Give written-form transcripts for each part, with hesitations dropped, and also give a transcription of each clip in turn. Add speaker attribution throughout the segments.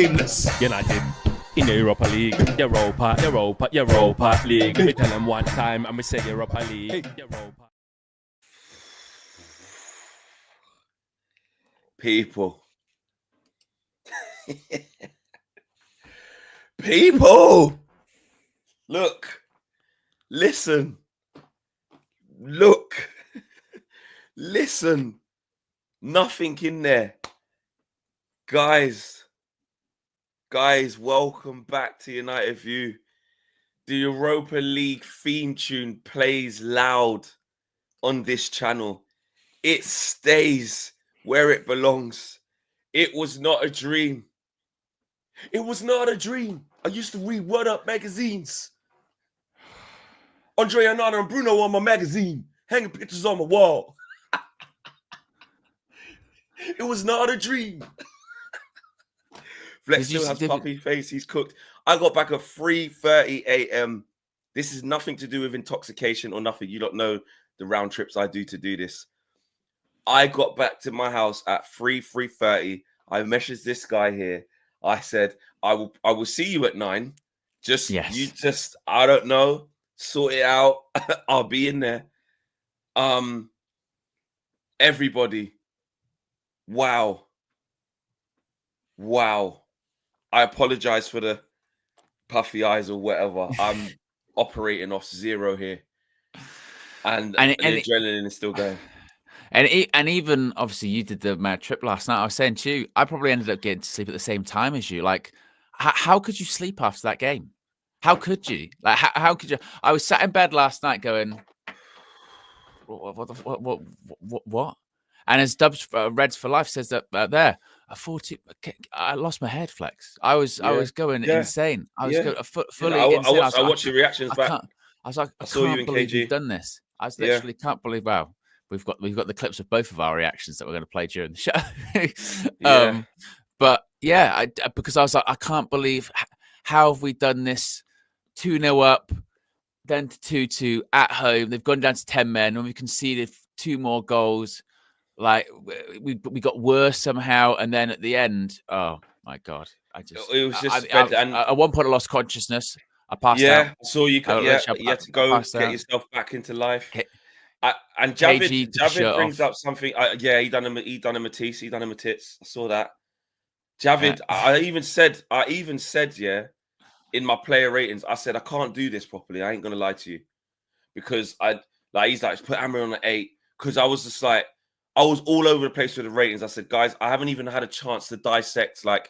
Speaker 1: dreams.
Speaker 2: You're not in the Europa League. Europa League. We tell them one time and we say Europa League. Europa.
Speaker 3: People. People. Look. Listen. Look. Listen. Nothing in there. Guys, welcome back to United View. The Europa League theme tune plays loud on this channel. It stays where it belongs. It was not a dream. It was not a dream. I used to read Word Up magazines. Andre Onana and Bruno on my magazine, hanging pictures on my wall. It was not a dream. Flex still has puppy face. He's cooked. I got back at 3:30 a.m. This is nothing to do with intoxication or nothing. You don't know the round trips I do to do this. I got back to my house at 3:30. I messaged this guy here. I said, I will see you at 9. I don't know, sort it out. I'll be in there. Everybody. Wow. I apologize for the puffy eyes or whatever. I'm operating off zero here. And the adrenaline is still going.
Speaker 4: And even, obviously, you did the mad trip last night. I was saying to you, I probably ended up getting to sleep at the same time as you. Like, how could you sleep after that game? How could you? Like, how could you? I was sat in bed last night going, what? And as Dubs Reds for Life says that there, I lost my head, Flex. I was going insane. I was going fully insane.
Speaker 3: I watched your reactions back.
Speaker 4: I was like, I
Speaker 3: saw you in
Speaker 4: believe
Speaker 3: KG.
Speaker 4: you've done this. I was literally can't believe. Wow, we've got the clips of both of our reactions that we're going to play during the show. Because I was like, I can't believe how have we done this? 2-0 up, then to 2-2 at home. They've gone down to 10 men, and we conceded 2 more goals. Like we got worse somehow, and then at the end, oh my god!
Speaker 3: It was just
Speaker 4: at one point I lost consciousness. I passed out.
Speaker 3: Yeah, so you had to go get yourself back into life. And Javid brings up something. He done a Matisse, he done a Matisse. I saw that. Javid, I even said, in my player ratings, I said I can't do this properly. I ain't gonna lie to you, because he's like put Amorim on an 8, because I was just like. I was all over the place with the ratings. I said, guys, I haven't even had a chance to dissect I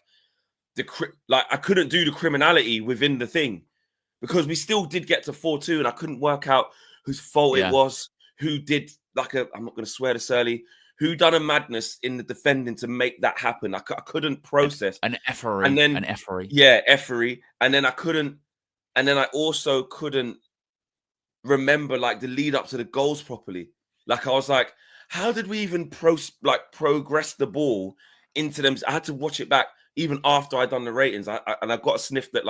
Speaker 3: couldn't do the criminality within the thing, because we still did get to 4-2, and I couldn't work out whose fault it was, who did I'm not going to swear this early, who done a madness in the defending to make that happen. I couldn't process
Speaker 4: an effery, an effery.
Speaker 3: Yeah, effery, and then I also couldn't remember the lead up to the goals properly. I was like, how did we even progress the ball into them? I had to watch it back even after I'd done the ratings. I got a sniff that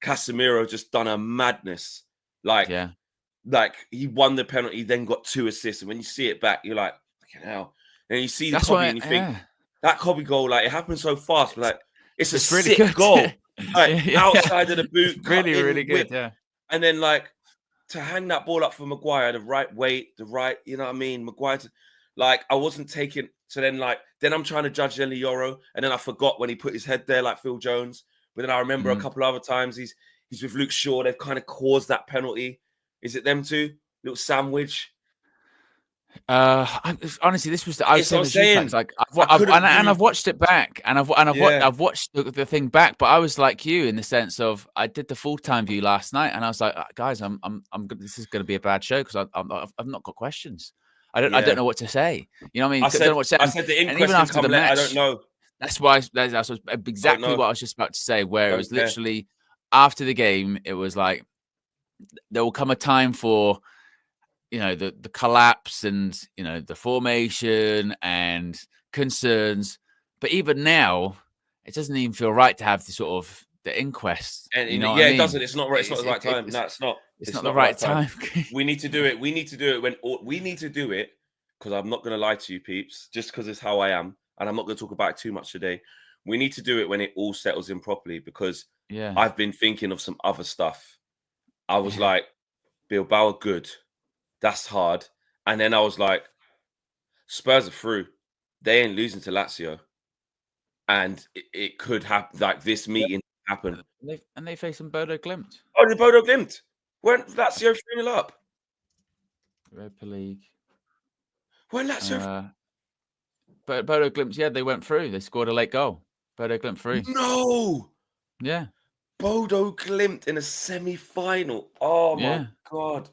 Speaker 3: Casemiro just done a madness. He won the penalty, then got 2 assists. And when you see it back, you're like, fucking hell. And you see the Kobbie and you think, that Kobbie goal, it happened so fast. But it's a really sick good goal. Outside of the boot.
Speaker 4: Really, really good. Yeah.
Speaker 3: And then to hang that ball up for Maguire, the right weight, you know what I mean? Maguire, I wasn't taking. So then I'm trying to judge Lenny Yoro, and then I forgot when he put his head there like Phil Jones. But then I remember a couple other times he's with Luke Shaw. They've kind of caused that penalty. Is it them two? Little sandwich.
Speaker 4: Honestly, this was I was saying. I've watched it back, and I've watched the thing back. But I was like you in the sense of I did the full-time view last night, and I was like, guys, this is going to be a bad show because I've not got questions. I don't know what to say. You know what I mean?
Speaker 3: I don't know what to say. I said the inquest after the match. I don't know.
Speaker 4: That's why that's exactly what I was just about to say. Where it was literally after the game, it was like there will come a time for. The collapse and, the formation and concerns. But even now, it doesn't even feel right to have the sort of the inquest.
Speaker 3: And it doesn't. It's not right. It's not the right time. No, it's not.
Speaker 4: It's not the right time.
Speaker 3: We need to do it. We need to do it because I'm not going to lie to you, peeps, just because it's how I am. And I'm not going to talk about it too much today. We need to do it when it all settles in properly, because I've been thinking of some other stuff. I was like, Bilbao are good. That's hard. And then I was like, Spurs are through. They ain't losing to Lazio. And it could happen, like this meeting happen.
Speaker 4: And they face some Bodo Glimt.
Speaker 3: Oh, the Bodo Glimt. Weren't Lazio 3-0 up?
Speaker 4: Europa League.
Speaker 3: Weren't Lazio...
Speaker 4: But Bodo Glimt, they went through. They scored a late goal. Bodo Glimt through.
Speaker 3: No!
Speaker 4: Yeah.
Speaker 3: Bodo Glimt in a semi-final. Oh, my God.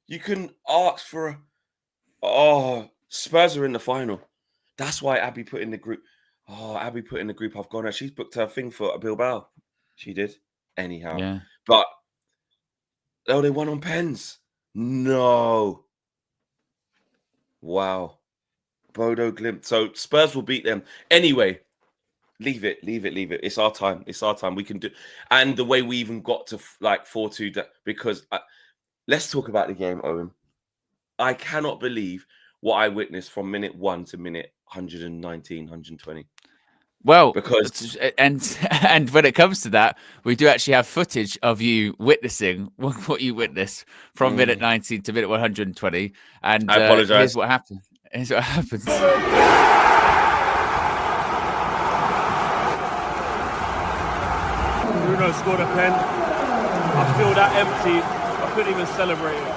Speaker 3: You can ask for a... Oh, Spurs are in the final. That's why Abby put in the group. Oh, Abby put in the group. I've gone. She's booked her thing for Bilbao. She did. Anyhow.
Speaker 4: Yeah.
Speaker 3: But, oh, they won on pens. No. Wow. Bodo Glimt. So Spurs will beat them. Anyway, leave it. It's our time. We can do. And the way we even got to like 4-2, because let's talk about the game, Owen. I cannot believe what I witnessed from minute 1 to minute 119, 120.
Speaker 4: Well,
Speaker 3: because
Speaker 4: and when it comes to that, we do actually have footage of you witnessing what you witnessed from minute 19 to minute 120. And
Speaker 3: I apologize.
Speaker 4: Here's what happened.
Speaker 2: Bruno scored a pen. I feel that empty. I couldn't even celebrate it.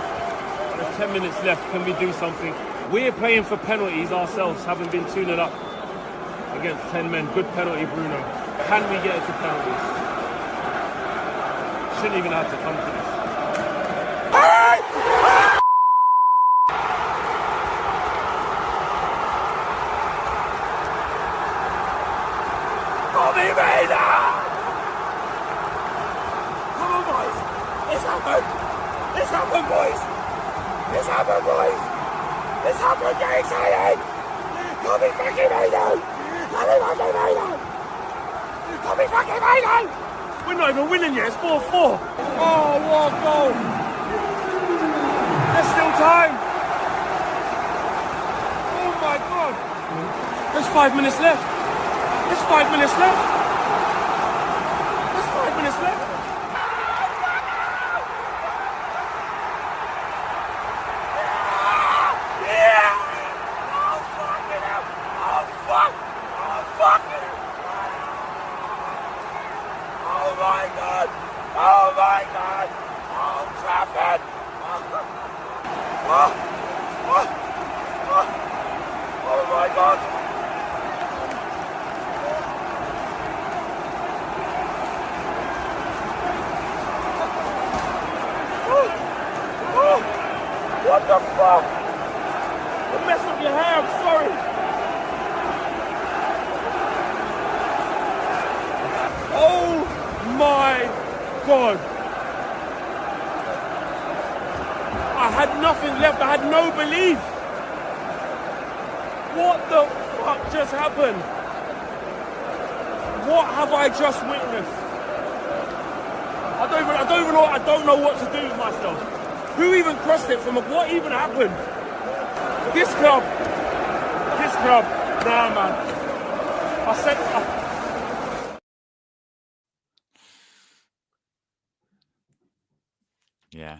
Speaker 2: There's 10 minutes left. Can we do something? We're playing for penalties ourselves, having been 2-0 up against 10 men. Good penalty, Bruno. Can we get it to penalties? Shouldn't even have to come to this. Kobbie made it! Come on, boys! It's happened! It's happened, boys! It's happened, boys! It's happened, get excited! Kobbie fucking made it! Kobbie fucking made it! Kobbie fucking made it! We're not even winning yet, it's 4-4! Oh, what a goal! There's still time! Oh my God! There's 5 minutes left! There's 5 minutes left! There's 5 minutes left! Oh my God! Oh, Trafford! Oh my God! What the fuck? You messed up your hair, I'm sorry. Oh my God. I had nothing left. I had no belief. What the fuck just happened? What have I just witnessed? I don't know what to do with myself. Who even crossed it from what even happened? This club. Nah, man.
Speaker 4: Yeah.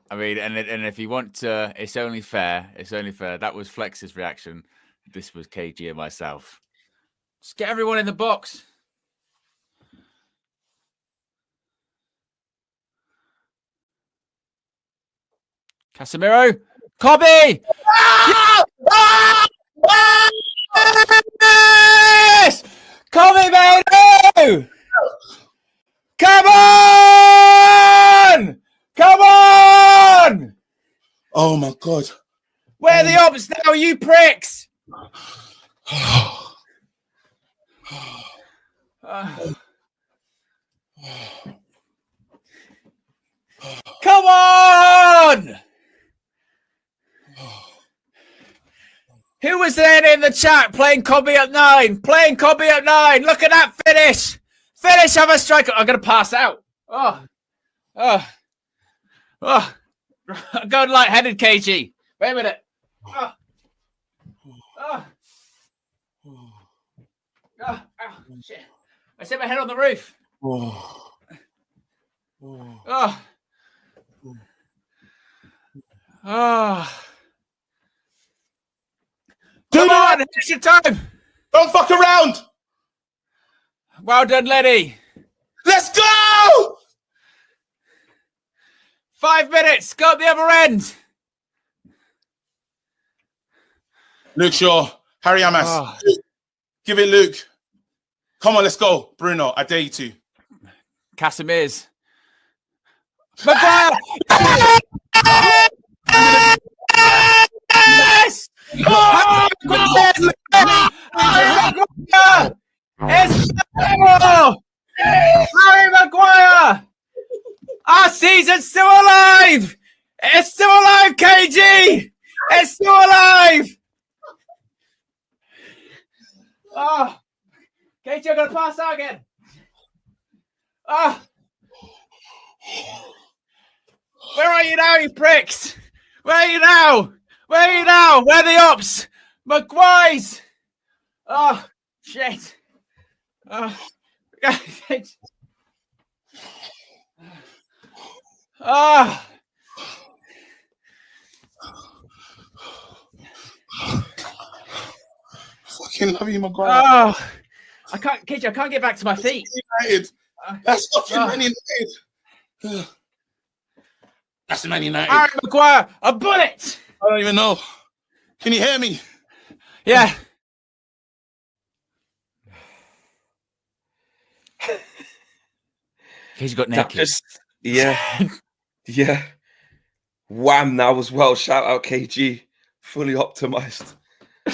Speaker 4: I mean, and if you want to, it's only fair. That was Flex's reaction. This was KG and myself. Just get everyone in the box. Casemiro. Kobbie! Yes! Kobbie made it! Come on! Come on!
Speaker 1: Oh my God.
Speaker 4: Where are the ops now, you pricks? Come on! Who was there in the chat playing Kobbie at 9? Playing Kobbie at 9. Look at that finish. Finish of a striker. I'm going to pass out. I'm going light-headed, KG. Wait a minute. Oh, shit. I set my head on the roof.
Speaker 1: Oh.
Speaker 4: Oh. Oh. Come on, extra time.
Speaker 1: Don't fuck around.
Speaker 4: Well done, Lenny.
Speaker 1: Let's go.
Speaker 4: 5 minutes. Go up the other end.
Speaker 1: Luke Shaw, Harry Amas.
Speaker 4: Oh.
Speaker 1: Give it, Luke. Come on, let's go. Bruno, I dare you to.
Speaker 4: Casemiro's. Maguire! Yes! Oh, Harry Maguire! Our season's still alive! It's still alive, KG! It's still alive! Oh, KG, I'm going to pass out again. Oh. Where are you now, you pricks? Where are you now? Where are you now? Where are the ops? Maguire's. Oh, shit. Oh. Oh.
Speaker 1: Fucking love you, Maguire.
Speaker 4: Oh. I can't get back to my feet.
Speaker 1: United. That's fucking Man United. That's Man United.
Speaker 4: Harry Maguire, a bullet.
Speaker 1: I don't even know. Can you hear me?
Speaker 4: Yeah. He's got naked.
Speaker 3: Yeah. Yeah. Wham, that was well. Shout out KG. Fully optimized.
Speaker 4: He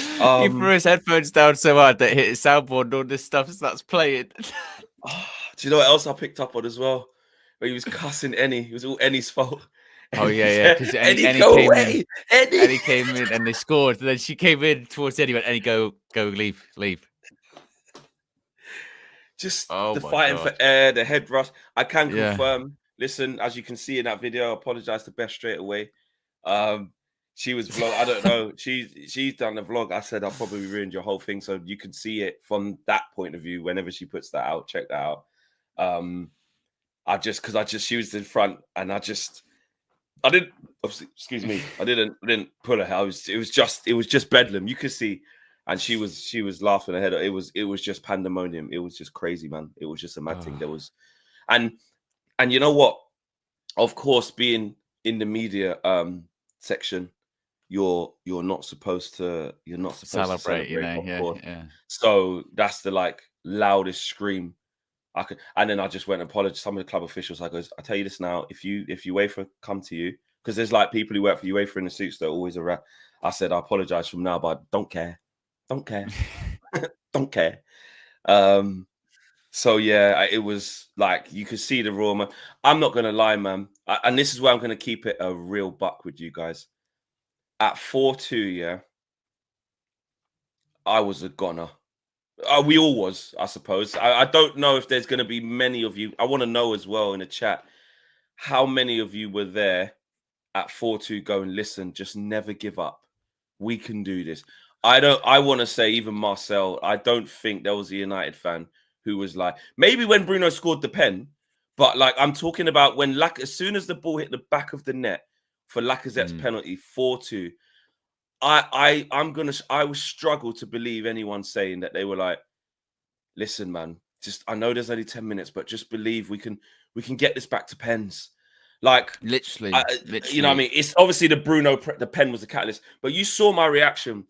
Speaker 4: threw his headphones down so hard that it hit his soundboard and all this stuff starts playing.
Speaker 3: Do you know what else I picked up on as well? Where he was cussing Ennie. It was all Ennie's fault.
Speaker 4: Oh, yeah. Because Ennie came in and they scored. And then she came in towards Ennie and Ennie go, leave.
Speaker 3: Just the fighting for air, the head rush. I can confirm. Listen, as you can see in that video, I apologize to Beth straight away. She was vlog. I don't know. She's done the vlog. I said I'll probably ruined your whole thing, so you can see it from that point of view. Whenever she puts that out, check that out. She was in front, and I didn't. Excuse me. I didn't pull her. It was just bedlam. You could see, and she was laughing her head. It was just pandemonium. It was just crazy, man. It was just a mad thing. There was, and you know what? Of course, being in the media section. You're not supposed to celebrate,
Speaker 4: you know. Yeah.
Speaker 3: So that's the loudest scream I could. And then I just went and apologized. Some of the club officials, I tell you this now, if UEFA come to you, because there's people who work for UEFA in the suits that are always around. I said I apologize from now, but I don't care. Don't care. So yeah, it was you could see the raw, man. I'm not gonna lie, man, and this is where I'm gonna keep it a real buck with you guys. At 4-2, yeah, I was a goner. We all was, I suppose. I don't know if there's going to be many of you. I want to know as well in the chat how many of you were there at 4-2 going, listen, just never give up. We can do this. I want to say, even Marcel, I don't think there was a United fan who was maybe when Bruno scored the pen, but I'm talking about when as soon as the ball hit the back of the net, for Lacazette's penalty, 4-2. I would struggle to believe anyone saying that they were listen, man, I know there's only 10 minutes, but just believe we can get this back to pens.
Speaker 4: Literally.
Speaker 3: You know what I mean? It's obviously the pen was the catalyst, but you saw my reaction.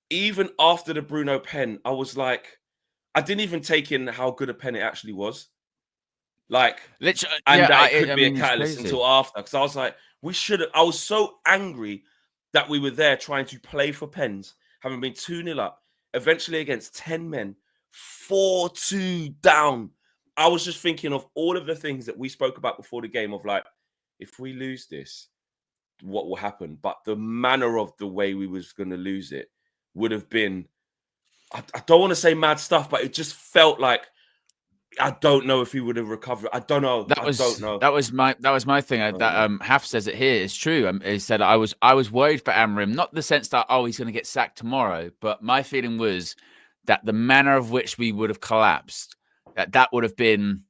Speaker 3: Even after the Bruno pen, I was I didn't even take in how good a pen it actually was.
Speaker 4: Literally,
Speaker 3: that it could be a catalyst until after. Because I was I was so angry that we were there trying to play for pens, having been 2-0 up, eventually against 10 men, 4-2 down. I was just thinking of all of the things that we spoke about before the game of if we lose this, what will happen? But the manner of the way we was going to lose it would have been, I don't want to say mad stuff, but it just felt I don't know if he would have recovered. I don't know. That
Speaker 4: was my thing. Haf says it here. It's true. He said I was worried for Amorim, not the sense that he's going to get sacked tomorrow, but my feeling was that the manner of which we would have collapsed, that would have been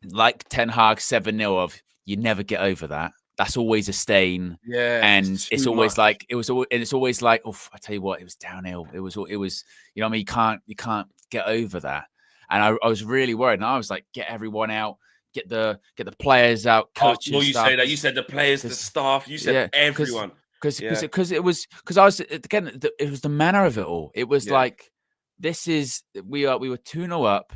Speaker 4: like Ten Hag 7-0 of you never get over that. That's always a stain.
Speaker 3: Yeah.
Speaker 4: And it's always like, it's always like, oh, I tell you what, it was downhill. It was, you know what I mean? You can't get over that. And I was really worried. And I was like, get everyone out, get the players out, coaches.
Speaker 3: Well, you say that. You said the players, the staff, you said everyone.
Speaker 4: Because it was the manner of it all. It was like, we were 2-0 up,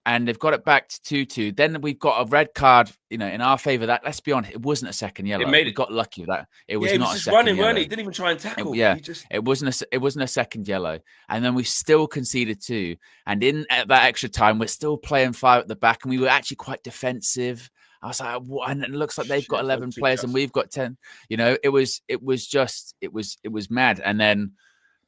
Speaker 4: and they've got it back to 2-2. Then we've got a red card, in our favor. That, let's be honest, it wasn't a second yellow. We got lucky with that. It was not a second
Speaker 3: running,
Speaker 4: yellow.
Speaker 3: Weren't he? He didn't even try and tackle.
Speaker 4: It wasn't a second yellow. And then we still conceded 2. And at that extra time, we're still playing 5 at the back, and we were actually quite defensive. I was like, what? And it looks like they've got 11 players and we've got 10. It was mad. And then,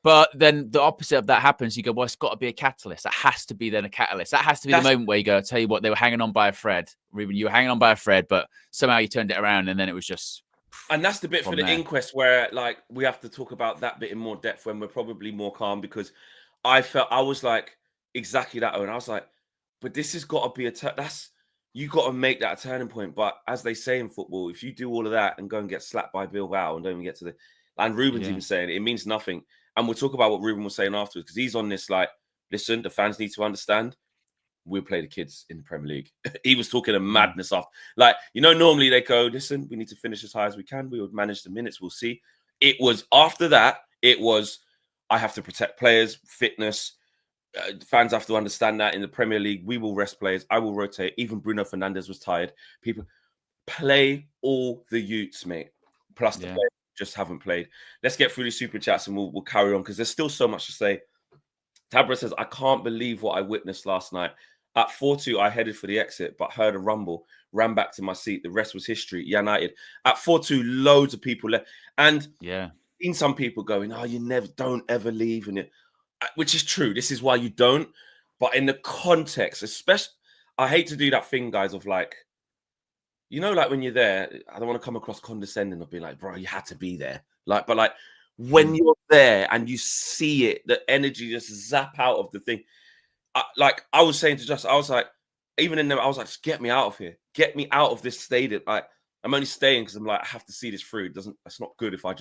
Speaker 4: but then the opposite of that happens. You go, well, it's got to be a catalyst. That has to be then a catalyst. That has to be the moment where you go, I'll tell you what, they were hanging on by a thread. Ruben, you were hanging on by a thread, but somehow you turned it around, and then it was just.
Speaker 3: And that's the bit for the inquest where, like, we have to talk about that bit in more depth when we're probably more calm, because I was like exactly that, and I was like, but this has got to be you got to make that a turning point. But as they say in football, if you do all of that and go and get slapped by Bilbao and don't even get to and Ruben's even saying it means nothing. And we'll talk about what Ruben was saying afterwards, because he's on this like, listen, the fans need to understand, we'll play the kids in the Premier League. He was talking a madness after. Like, normally they go, listen, we need to finish as high as we can. We would manage the minutes. We'll see. It was after that, I have to protect players, fitness. Fans have to understand that in the Premier League, we will rest players. I will rotate. Even Bruno Fernandes was tired. People play all the youths, mate. Plus the players just haven't played. Let's get through the super chats and we'll carry on, because there's still so much to say. Tabra says, I can't believe what I witnessed last night. At 4-2, I headed for the exit, but heard a rumble, ran back to my seat. The rest was history. United. At 4-2, loads of people left. And seen some people going, oh, don't ever leave. Which is true. This is why you don't. But in the context, especially, I hate to do that thing, guys, of like, like when you're there, I don't want to come across condescending or be like, bro, you had to be there. But when you're there and you see it, the energy just zap out of the thing. I was saying to Justin, I was like, even in there, I was like, just get me out of here. Get me out of this stadium. I'm only staying because I'm like, I have to see this through. It's not good if I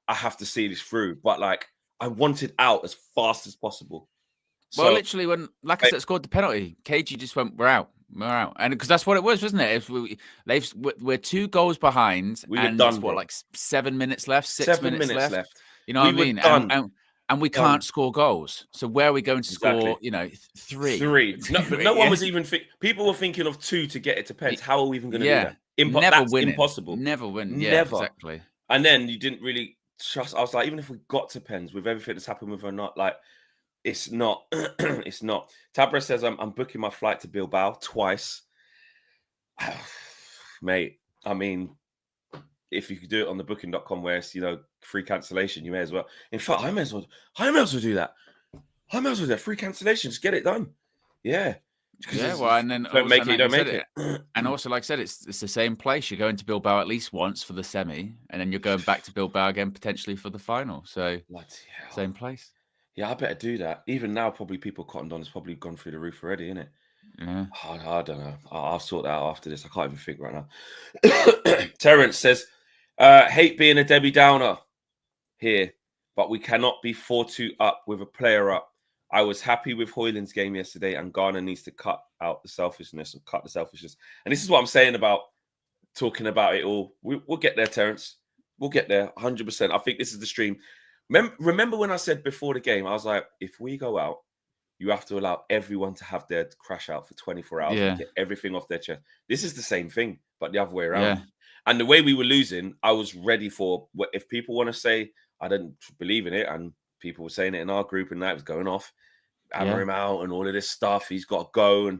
Speaker 3: have to see this through. But I wanted out as fast as possible.
Speaker 4: Well, literally, when Lacazette scored the penalty, KG just went, we're out. And because that's what it was, wasn't it? We're 2 goals behind, and done, what, 7 minutes left, 6 minutes left. You know what I mean? And we can't score goals. So where are we going to score? 3.
Speaker 3: 3. No one was even. People were thinking of 2 to get it to pens. How are we even going to do that? That's impossible.
Speaker 4: Never win.
Speaker 3: Never.
Speaker 4: Exactly.
Speaker 3: And then you didn't really trust. I was like, even if we got to pens with everything that's happened with her, not it's not. It's not. Tabra says, I'm booking my flight to Bilbao twice. Mate, I mean, if you could do it on the booking.com where it's, free cancellation, you may as well. In fact, I may as well do that. Free cancellation. Just get it done. Yeah.
Speaker 4: Yeah, well, and then
Speaker 3: don't make it.
Speaker 4: And also, like I said, it's the same place. You're going to Bilbao at least once for the semi, and then you're going back to Bilbao again potentially for the final. So same place.
Speaker 3: Yeah, I better do that. Even now, probably people cottoned on. It's probably gone through the roof already, isn't it?
Speaker 4: Yeah.
Speaker 3: I don't know. I'll sort that out after this. I can't even think right now. Terence says, hate being a Debbie Downer here, but we cannot be 4-2 up with a player up. I was happy with Højlund's game yesterday, and Garner needs to cut out the selfishness and cut the selfishness. And this is what I'm saying about talking about it all. We'll get there, Terence. We'll get there 100%. I think this is the stream. Remember when I said before the game, I was like, if we go out, you have to allow everyone to have their crash out for 24 hours and get everything off their chest. This is the same thing, but the other way around. Yeah. And the way we were losing, I was ready for if people want to say I didn't believe in it, and people were saying it in our group, and that was going off, Amorim out and all of this stuff. He's got to go. And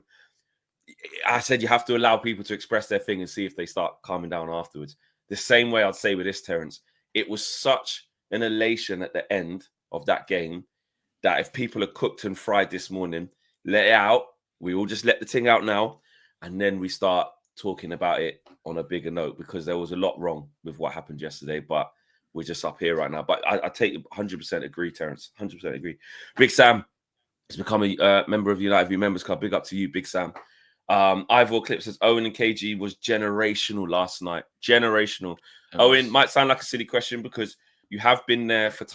Speaker 3: I said you have to allow people to express their thing and see if they start calming down afterwards. The same way I'd say with this, Terence, it was such an elation at the end of that game that if people are cooked and fried this morning, let it out. We all just let the thing out now, and then we start talking about it on a bigger note, because there was a lot wrong with what happened yesterday, but we're just up here right now. But I take 100% agree, Terence. 100% agree. Big Sam He's become a member of United View Members Club. Big up to you, Big Sam. Ivor Clip says Owen and KG was generational last night. Generational. Owen, might sound like a silly question because you have been there for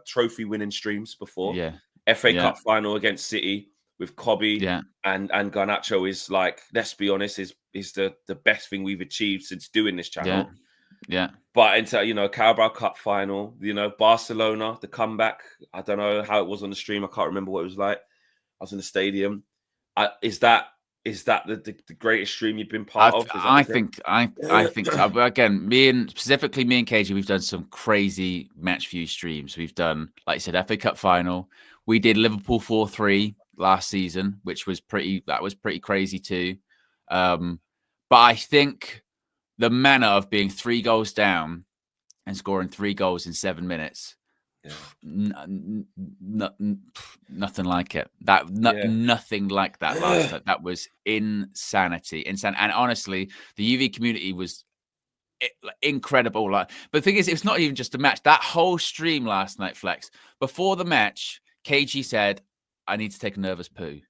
Speaker 3: trophy winning streams before.
Speaker 4: Yeah.
Speaker 3: FA Cup final against City with Kobbie and Garnacho is like, let's be honest, is the best thing we've achieved since doing this channel.
Speaker 4: Yeah.
Speaker 3: But into, Carabao Cup final, Barcelona, the comeback. I don't know how it was on the stream. I can't remember what it was like. I was in the stadium. Is that the greatest stream you've been part of?
Speaker 4: I think so. Again, specifically me and KG, we've done some crazy match view streams. We've done, like you said, FA Cup final. We did Liverpool 4-3 last season, which was pretty crazy too. But I think the manner of being 3 goals down and scoring 3 goals in 7 minutes. Nothing like it. Nothing like that last night. That was insanity. And honestly, the UV community was incredible. But the thing is, it's not even just a match. That whole stream last night, Flex, before the match, KG said, "I need to take a nervous poo."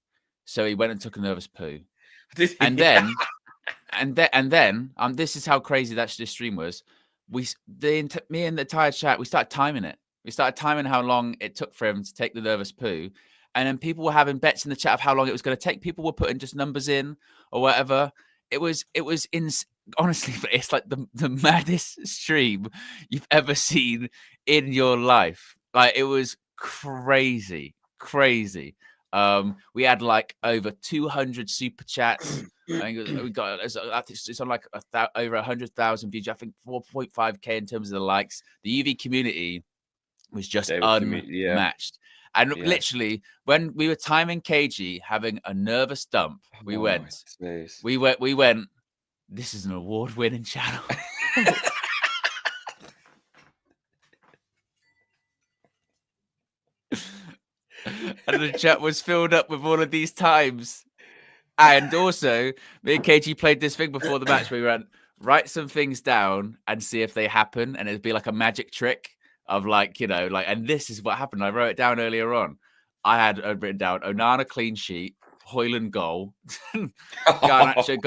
Speaker 4: So he went and took a nervous poo, and then this is how crazy this stream was. Me and the entire chat, we started timing it. We started timing how long it took for him to take the nervous poo. And then people were having bets in the chat of how long it was going to take. People were putting just numbers in or whatever. It was honestly, it's like the maddest stream you've ever seen in your life. Like, it was crazy. We had like over 200 super chats. I think it's on like over 100,000 views. I think 4.5k in terms of the likes. The UV community was just unmatched. And literally, when we were timing KG having a nervous dump, we went, this is an award-winning channel. And the chat was filled up with all of these times. And also, me and KG played this thing before the match. We went, write some things down and see if they happen. And it'd be like a magic trick of and this is what happened. I wrote it down earlier on. I had written down Onana clean sheet, Højlund goal, Garnacho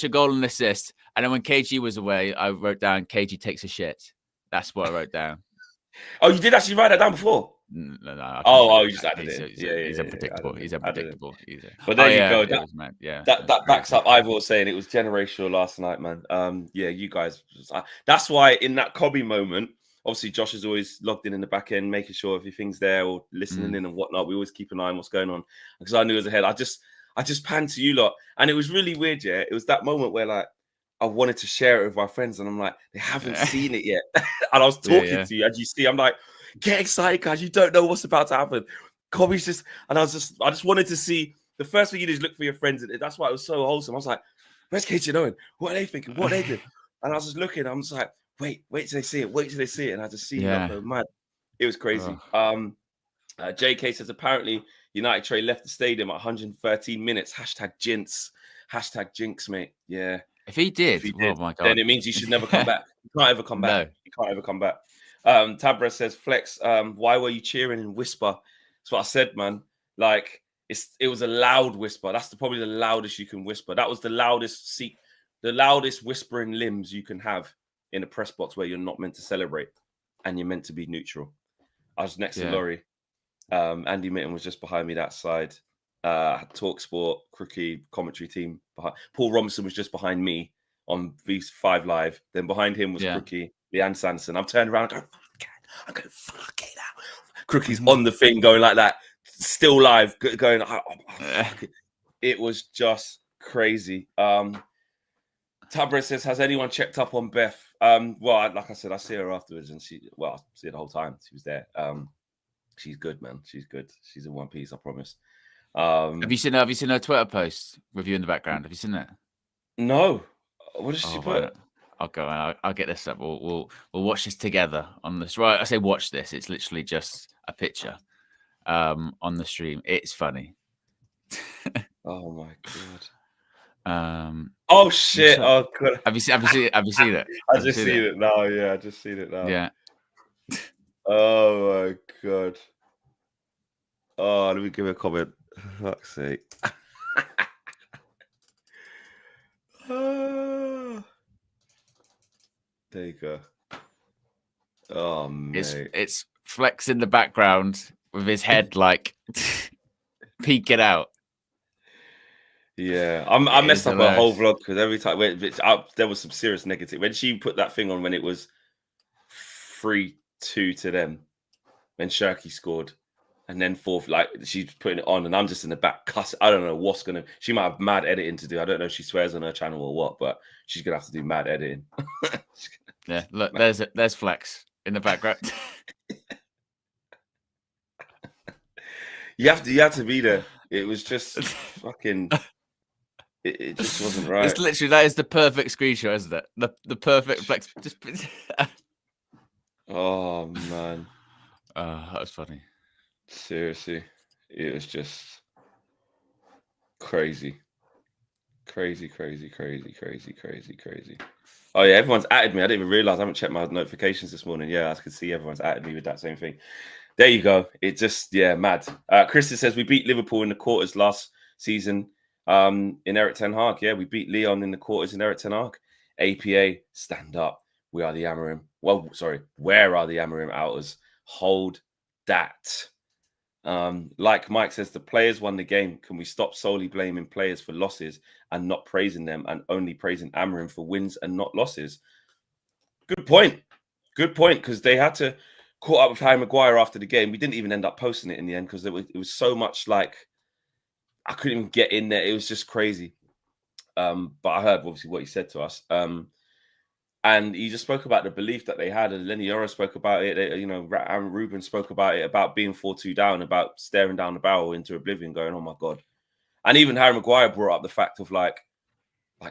Speaker 4: goal and assist. And then when KG was away, I wrote down KG takes a shit. That's what I wrote down.
Speaker 3: Oh, you did actually write that down before?
Speaker 4: No.
Speaker 3: You just added it.
Speaker 4: He's unpredictable. He's unpredictable.
Speaker 3: But there you go. That backs up Ivor saying it was generational last night, man. You guys. That's why in that Kobbie moment, obviously Josh is always logged in the back end, making sure everything's there or listening in and whatnot. We always keep an eye on what's going on because I knew it was ahead. I just panned to you lot, and it was really weird. Yeah, it was that moment where like I wanted to share it with my friends, and I'm like, they haven't seen it yet. And I was talking to you, as you see, I'm like, get excited, guys! You don't know what's about to happen. Kobbie's just, and I just wanted to see. The first thing you do is look for your friends, and that's why it was so wholesome. I was like, where's KG and Owen? What are they thinking? What are they doing? And I was just looking. I'm just like, wait till they see it. Wait till they see it. And I just see it. Mad. It was crazy. JK says apparently United Trey left the stadium at 113 minutes. #jinx. #jinx, mate. Yeah.
Speaker 4: If he did, oh my God,
Speaker 3: then it means you should never come back. You can't ever come back. No. You can't ever come back. Tabra says, Flex, why were you cheering in whisper? That's what I said, man. Like, it was a loud whisper. That's probably the loudest you can whisper. That was the loudest whispering limbs you can have in a press box where you're not meant to celebrate and you're meant to be neutral. I was next to Laurie. Andy Mitten was just behind me that side. Talk Sport, Crookie, commentary team. Paul Robinson was just behind me on V5 Live. Then behind him was Crookie, Leanne Sanson. I'm turning around and going, fuck it out. Crookie's on the thing going like that. Still live, going, it was just crazy. Tabra says, has anyone checked up on Beth? Well, like I said, I see her afterwards, and I see her the whole time. She was there. She's good, man. She's good. She's in one piece, I promise.
Speaker 4: Have you seen her Twitter post with you in the background? Have you seen that?
Speaker 3: No. What does she put?
Speaker 4: I'll go. I'll get this up. We'll watch this together on this. Right, I say watch this. It's literally just a picture on the stream. It's funny.
Speaker 3: Oh my God. Oh shit! Oh God.
Speaker 4: Have you seen it?
Speaker 3: I just seen it now. Yeah, I just seen it now.
Speaker 4: Yeah.
Speaker 3: Oh my God. Oh, let me give a comment. For fuck's sake. There you go. Oh, mate.
Speaker 4: It's Flex in the background with his head like peeking out.
Speaker 3: Yeah, I messed up a whole vlog because every time there was some serious negative. When she put that thing on when it was 3-2 to them, when Shirky scored, and then fourth, like she's putting it on, and I'm just in the back cuss. I don't know what's gonna. She might have mad editing to do. I don't know if she swears on her channel or what, but she's gonna have to do mad editing.
Speaker 4: Yeah, look, there's Flex in the background.
Speaker 3: You have to be there. It was just fucking. It just wasn't right.
Speaker 4: It's literally that is the perfect screenshot, isn't it? The perfect Flex. Just.
Speaker 3: Oh man.
Speaker 4: That was funny.
Speaker 3: Seriously, it was just crazy. Crazy. Oh yeah, everyone's added me. I didn't even realize. I haven't checked my notifications this morning. Yeah, I could see everyone's added me with that same thing. There you go. It just, mad. Kristen says we beat Liverpool in the quarters last season in Eric Ten Hag. Yeah, we beat Lyon in the quarters in Eric Ten Hag. APA, stand up. We are the Amorim. Well, sorry, where are the Amorim outers? Hold that. Like Mike says, the players won the game. Can we stop solely blaming players for losses and not praising them and only praising Amorim for wins and not losses? Good point. Because they had to caught up with Harry Maguire after the game. We didn't even end up posting it in the end because it was so much like I couldn't even get in there. It was just crazy. But I heard obviously what he said to us. And he just spoke about the belief that they had. And Lenny Yoro spoke about it. Aaron Ruben spoke about it, about being 4-2 down, about staring down the barrel into oblivion, going, oh my God. And even Harry Maguire brought up the fact of like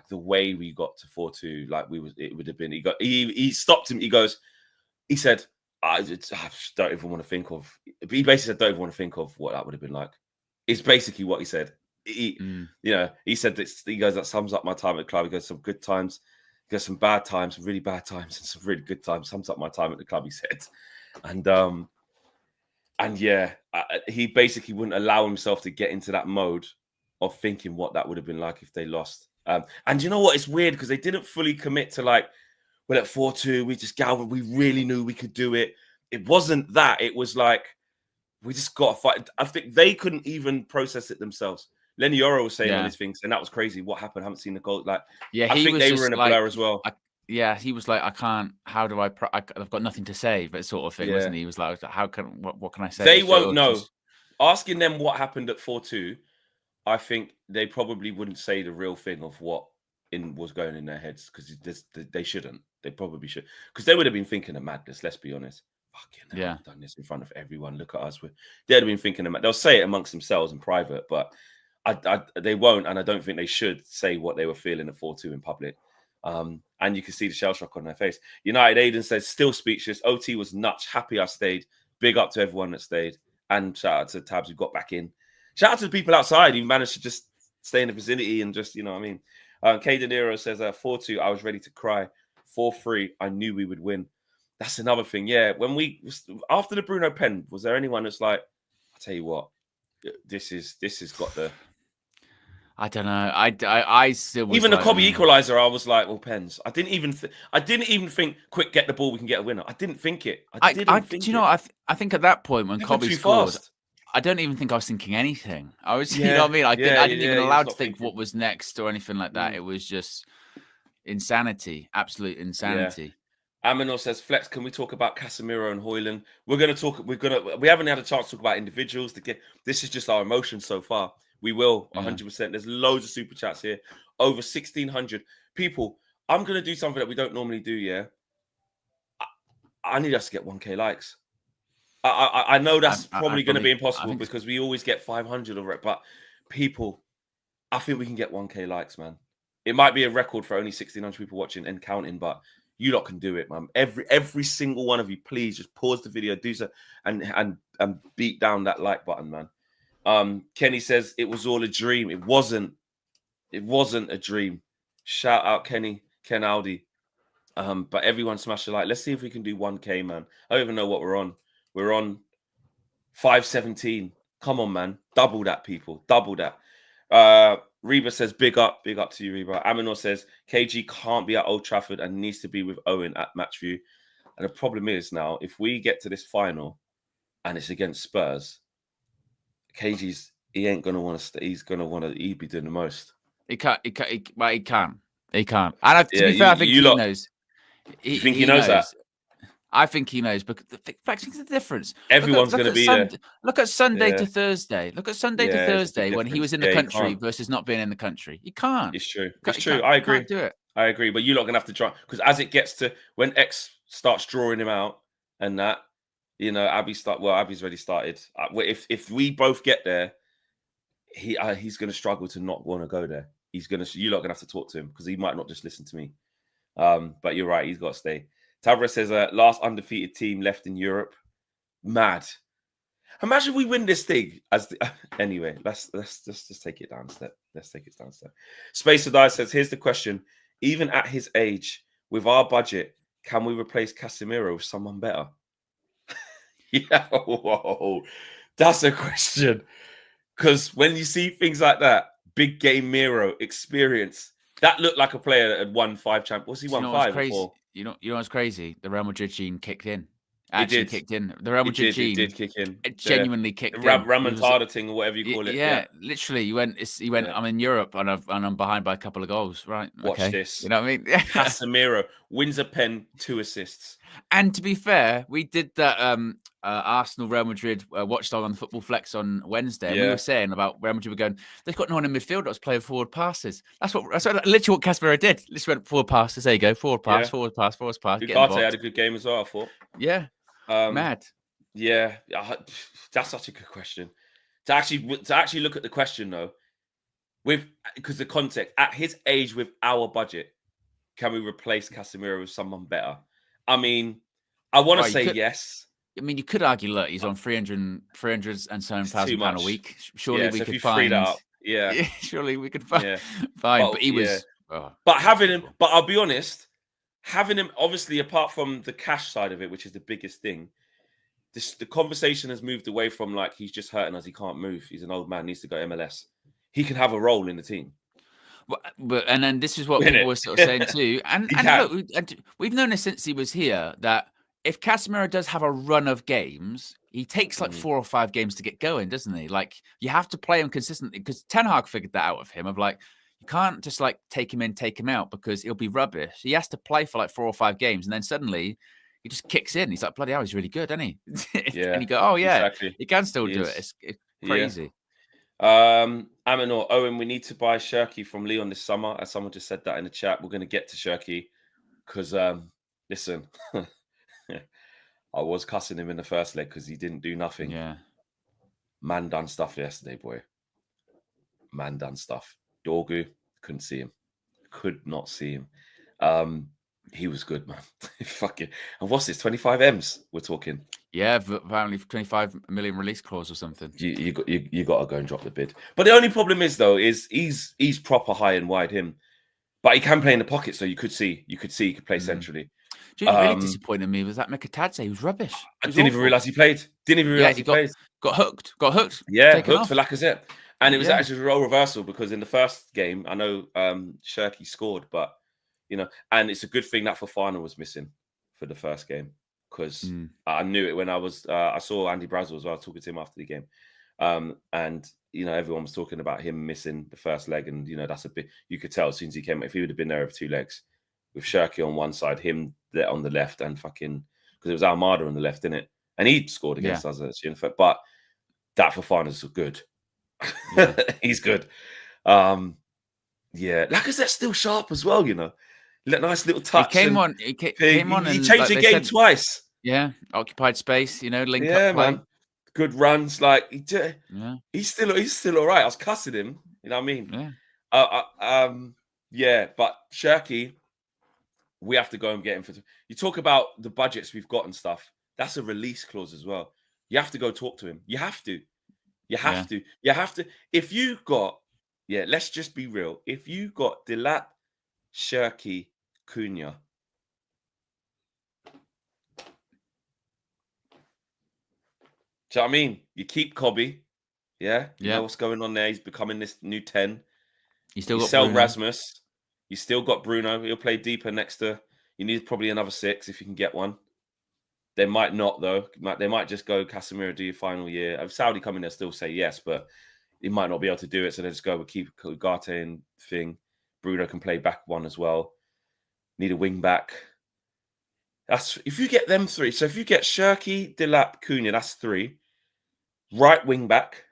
Speaker 3: the way we got to 4-2, it would have been, he stopped him. He said, I just don't even want to think of, he basically said, don't even want to think of what that would have been like. It's basically what he said. He said that, he goes, that sums up my time at the club. He goes, some good times, he goes, some bad times, some really bad times, and some really good times. Sums up my time at the club, he said. He basically wouldn't allow himself to get into that mode of thinking what that would have been like if they lost. And you know what? It's weird because they didn't fully commit to well, at 4-2, we just galvanized. We really knew we could do it. It wasn't that. It was like, we just got to fight. I think they couldn't even process it themselves. Lenny Yoro was saying on his things, and that was crazy. What happened? I haven't seen the goal. I think they were in a blur as well.
Speaker 4: He was like, I can't. How do I've got nothing to say, but sort of thing, wasn't he? He was like, how can? What can I say?
Speaker 3: They won't know. Asking them what happened at 4-2, I think they probably wouldn't say the real thing of what was going in their heads, because they shouldn't. They probably should, because they would have been thinking of madness. Let's be honest. Fucking hell, I've done this in front of everyone. Look at us. They'd have been thinking of. They'll say it amongst themselves in private, but they won't, and I don't think they should say what they were feeling at 4-2 in public. And you can see the shell shock on their face. United Aiden says, still speechless. OT was nuts. Happy I stayed. Big up to everyone that stayed. And shout out to Tabs who got back in. Shout out to the people outside who managed to just stay in the vicinity and just, you know what I mean. K De Niro says, 4-2, I was ready to cry. 4-3, I knew we would win. That's another thing. Yeah, after the Bruno pen, was there anyone that's like, I'll tell you what, this has got the...
Speaker 4: I don't know. I still was
Speaker 3: even the Kobbie equalizer. I was like, well, pens. I didn't even think, quick, get the ball, we can get a winner. I didn't think it. I
Speaker 4: think at that point when Kobbie scored, fast. I don't even think I was thinking anything. I was, you know what I mean? I didn't even allow to think what was next or anything like that. It was just insanity, absolute insanity.
Speaker 3: Aminor says, Flex, can we talk about Casemiro and Højlund? We haven't had a chance to talk about individuals. This is just our emotions so far. We will, 100%. There's loads of super chats here. Over 1,600 people. I'm going to do something that we don't normally do, yeah? I need us to get 1K likes. I know that's probably going to be impossible because we always get 500 or it. But people, I think we can get 1K likes, man. It might be a record for only 1,600 people watching and counting, but you lot can do it, man. Every single one of you, please just pause the video, do so, and beat down that like button, man. Kenny says it was all a dream. It wasn't a dream. Shout out Ken Aldi. But everyone smash a like. Let's see if we can do 1K, man. I don't even know what we're on. We're on 517. Come on, man. Double that, people. Double that. Reba says, big up to you, Reba. Aminor says, KG can't be at Old Trafford and needs to be with Owen at Matchview. And the problem is now, if we get to this final and it's against Spurs, he ain't gonna want to stay. He'd be doing the most.
Speaker 4: He can't. He can't. And to be fair, I think he knows.
Speaker 3: You think he knows that?
Speaker 4: I think he knows, because the difference.
Speaker 3: Everyone's going to be there.
Speaker 4: Look at Sunday to Thursday. Look at Sunday to Thursday when he was in the country versus not being in the country. He can't.
Speaker 3: It's true. It's true. I agree.
Speaker 4: Can't do it.
Speaker 3: I agree. But you're not going to have to try, because as it gets to when X starts drawing him out and that, Abby's already started. If we both get there, he's going to struggle to not want to go there. You're not going to have to talk to him because he might not just listen to me. But you're right. He's got to stay. Tavra says, last undefeated team left in Europe. Mad. Imagine we win this thing. Anyway, let's just take it down a step. Let's take it down a step. Spacer Die says, here's the question. Even at his age, with our budget, can we replace Casemiro with someone better? Yeah, whoa. That's a question. Because when you see things like that, big game Miro, experience, that looked like a player that had won 5 champions. Was he won 5 before?
Speaker 4: You know what's crazy? The Real Madrid gene kicked in. Actually kicked in. The Real Madrid gene
Speaker 3: did kick in.
Speaker 4: It genuinely kicked in.
Speaker 3: Remontada thing, or whatever you call it.
Speaker 4: Yeah, literally. He went. I'm in Europe and I'm behind by a couple of goals. Right.
Speaker 3: Watch this.
Speaker 4: You know what I mean?
Speaker 3: Casemiro wins a pen, 2 assists.
Speaker 4: And to be fair, we did that Arsenal Real Madrid watchdog on the Football Flex on Wednesday. And we were saying about Real Madrid. We're going, they've got no one in midfield that was playing forward passes. That's literally what Casemiro did. Literally went forward passes. There you go. Forward pass.
Speaker 3: Ugarte had a good game as well, I thought.
Speaker 4: Yeah. Mad.
Speaker 3: Yeah. That's such a good question. To actually look at the question though, because the context, at his age with our budget, can we replace Casemiro with someone better? I mean, I want to say yes.
Speaker 4: I mean, you could argue, look, he's on £307,000 a week. Surely we could find.
Speaker 3: That up, yeah.
Speaker 4: Surely we could find. Yeah. Fine, but he was.
Speaker 3: Oh. But having him, but I'll be honest, having him, obviously, apart from the cash side of it, which is the biggest thing, the conversation has moved away from like he's just hurting us, he can't move, he's an old man, needs to go MLS. He can have a role in the team.
Speaker 4: But and then this is what people were sort of saying too. And look, we've known this since he was here, that if Casemiro does have a run of games, he takes like 4 or 5 games to get going, doesn't he? Like, you have to play him consistently, because Ten Hag figured that out of him, of like, you can't just like take him in, take him out, because he'll be rubbish. He has to play for like 4 or 5 games, and then suddenly he just kicks in. He's like, bloody hell, he's really good, isn't he?
Speaker 3: Yeah.
Speaker 4: And you go, oh yeah,
Speaker 3: exactly.
Speaker 4: he can still do it. It's crazy.
Speaker 3: Aminor, Owen, we need to buy Shirky from Leon this summer. As someone just said that in the chat, we're going to get to Shirky because, listen, I was cussing him in the first leg because he didn't do nothing.
Speaker 4: Yeah.
Speaker 3: Man done stuff yesterday, boy. Man done stuff. Dorgu, couldn't see him. Could not see him. He was good, man. Fucking. And what's this? 25 M's we're talking.
Speaker 4: Yeah, apparently 25 million release clause or something.
Speaker 3: You got to go and drop the bid. But the only problem is though, is he's proper high and wide him, but he can play in the pocket. So you could see he could play centrally.
Speaker 4: Do you know what really disappointed me was that Mikatadze? He was rubbish.
Speaker 3: I didn't even realize he played. Didn't even realize he played.
Speaker 4: Got hooked.
Speaker 3: Yeah, hooked for Lacazette. And it was actually a role reversal because in the first game, I know Shirky scored, but and it's a good thing that Fofana was missing for the first game, because I knew it when I saw Andy Brazel as well, talking to him after the game. And everyone was talking about him missing the first leg, and that's a bit, you could tell as soon as he came, if he would have been there with 2 legs, with Shirky on one side, him there on the left, and fucking, because it was Almada on the left, didn't it? And he scored against us actually, but that Fofana's good. Yeah. He's good. Lacazette's still sharp as well, Nice little touch.
Speaker 4: He came on. He
Speaker 3: changed the game twice.
Speaker 4: Yeah, occupied space. Link up play.
Speaker 3: Man. Good runs. Like he's still all right. I was cussing him. You know what I mean?
Speaker 4: Yeah.
Speaker 3: But Shirky, we have to go and get him for. You talk about the budgets we've got and stuff. That's a release clause as well. You have to go talk to him. You have to. You have to. If you got, let's just be real. If you got Delap, Shirky, Cunha, do you know what I mean? You keep Kobbie, Yeah, you know what's going on there. He's becoming this new 10.
Speaker 4: You still got
Speaker 3: sell
Speaker 4: Bruno.
Speaker 3: Rasmus. You still got Bruno. He'll play deeper next to. You need probably another 6 if you can get one. They might not though. They might just go Casemiro, do your final year. If Saudi come in, they'll still say yes, but he might not be able to do it. So they just go with keep Ugarte and thing. Bruno can play back one as well. Need a wing back. That's if you get them 3. So if you get Shirky, Delap, Cunha, that's 3. Right wing back.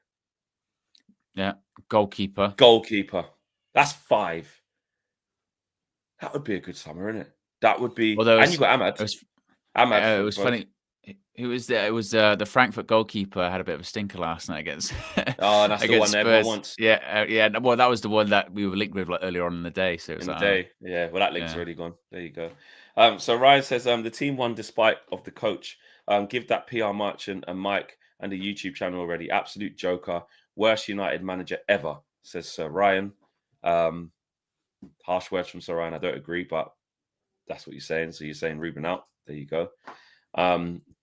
Speaker 4: Yeah. Goalkeeper.
Speaker 3: That's 5. That would be a good summer, isn't it? That would be. And you got Ahmad.
Speaker 4: It was funny. Who was there? It was the Frankfurt goalkeeper had a bit of a stinker last night against.
Speaker 3: Oh, that's the one
Speaker 4: Spurs.
Speaker 3: everyone wants.
Speaker 4: Yeah. Well, that was the one that we were linked with earlier on in the day. So it was
Speaker 3: yeah. Well, that link's already gone. There you go. So Ryan says the team won despite of the coach. Give that PR merchant and Mike and the YouTube channel already. Absolute joker. Worst United manager ever, says Sir Ryan. Harsh words from Sir Ryan. I don't agree, but that's what you're saying. So you're saying Ruben out. There you go.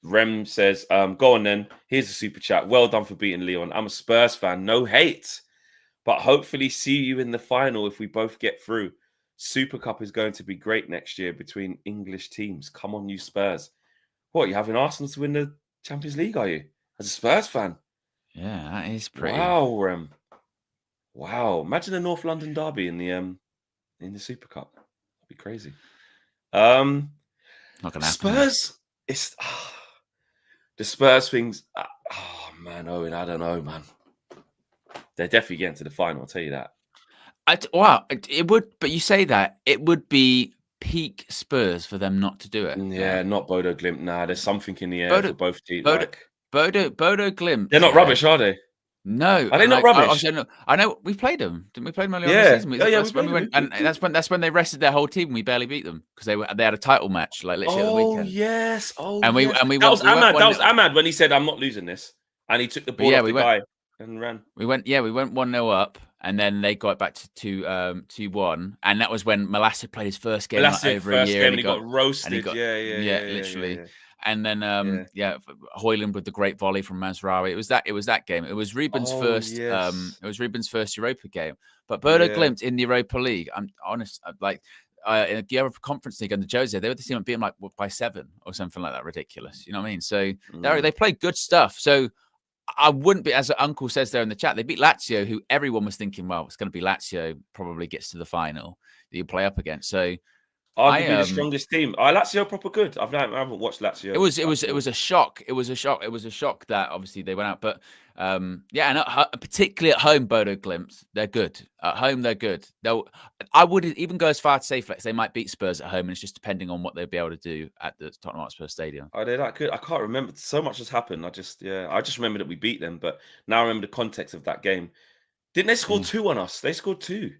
Speaker 3: Rem says, go on then. Here's a super chat. Well done for beating Leon. I'm a Spurs fan. No hate. But hopefully see you in the final if we both get through. Super Cup is going to be great next year between English teams. Come on, you Spurs. What, you having Arsenal to win the Champions League, are you? As a Spurs fan?
Speaker 4: Yeah, that is pretty.
Speaker 3: Wow, Rem. Wow. Imagine a North London derby in the Super Cup. That'd be crazy.
Speaker 4: Not gonna happen.
Speaker 3: Spurs, it's the Spurs things. Man, Owen, I don't know, man. They're definitely getting to the final. I'll tell you that.
Speaker 4: It would, but you say that it would be peak Spurs for them not to do it.
Speaker 3: Yeah, not Bodo Glimt. Nah, there's something in the air for both teams.
Speaker 4: Bodo Glimt.
Speaker 3: They're not rubbish, are they?
Speaker 4: No,
Speaker 3: are they not rubbish?
Speaker 4: I know we played them. Didn't we play them earlier on the season? That's when we went, and that's when they rested their whole team. And we barely beat them because they had a title match like literally at the weekend.
Speaker 3: Yes.
Speaker 4: And we
Speaker 3: that was Ahmad. That was Ahmad when he said, "I'm not losing this," and he took the ball off the guy and ran.
Speaker 4: We went 1-0 up, and then they got back to 2-1, and that was when Malacia played his first game over a year,
Speaker 3: and he got roasted.
Speaker 4: Literally. Yeah. And then Højlund with the great volley from Mazraoui. It was that game. It was Ruben's first. It was Ruben's first Europa game. But Bodo Glimt in the Europa League. I'm honest. In the Europa Conference League under Jose, they were the team that beat him by 7 or something like that. Ridiculous. You know what I mean? So they played good stuff. So I wouldn't be, as Uncle says there in the chat, they beat Lazio, who everyone was thinking, well, it's going to be Lazio. Probably gets to the final that you play up against. So.
Speaker 3: Arguably the strongest team. Lazio proper good. I haven't watched Lazio.
Speaker 4: It was a shock. It was a shock that obviously they went out. But and particularly at home, Bodo Glimt, they're good. At home, they're good. I wouldn't even go as far to say Flex. They might beat Spurs at home, and it's just depending on what they'll be able to do at the Tottenham Hotspur Stadium.
Speaker 3: Are they that good? I can't remember. So much has happened. I just remember that we beat them, but now I remember the context of that game. Didn't they score 2 on us? They scored 2.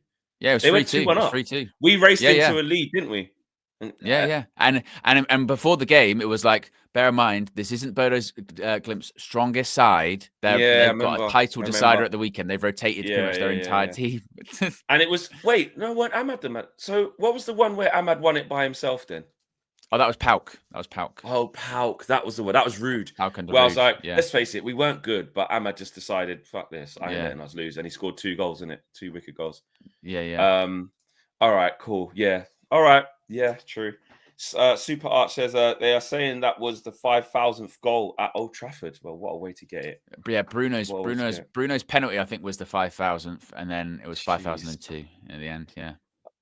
Speaker 4: Yeah, it was 3-2. 3-2.
Speaker 3: We raced into a lead, didn't we?
Speaker 4: And before the game, it was like, bear in mind, this isn't Bodo Glimt's strongest side. They've got a title decider at the weekend. They've rotated pretty much their entire team.
Speaker 3: And it was weren't Ahmad the man? So what was the one where Ahmad won it by himself then?
Speaker 4: Oh, that was Pauk.
Speaker 3: Oh, Pauk. That was the one. That was rude.
Speaker 4: I
Speaker 3: was like, let's face it, we weren't good, but Ahmad just decided, fuck this, I ain't letting us lose, and he scored 2 goals in it, 2 wicked goals.
Speaker 4: Yeah.
Speaker 3: All right, cool. Yeah. All right. Yeah, true. Super Arch says they are saying that was the 5,000th goal at Old Trafford. Well, what a way to get it.
Speaker 4: Yeah, Bruno's penalty, I think, was the 5,000th, and then it was 5,002 in the end. Yeah.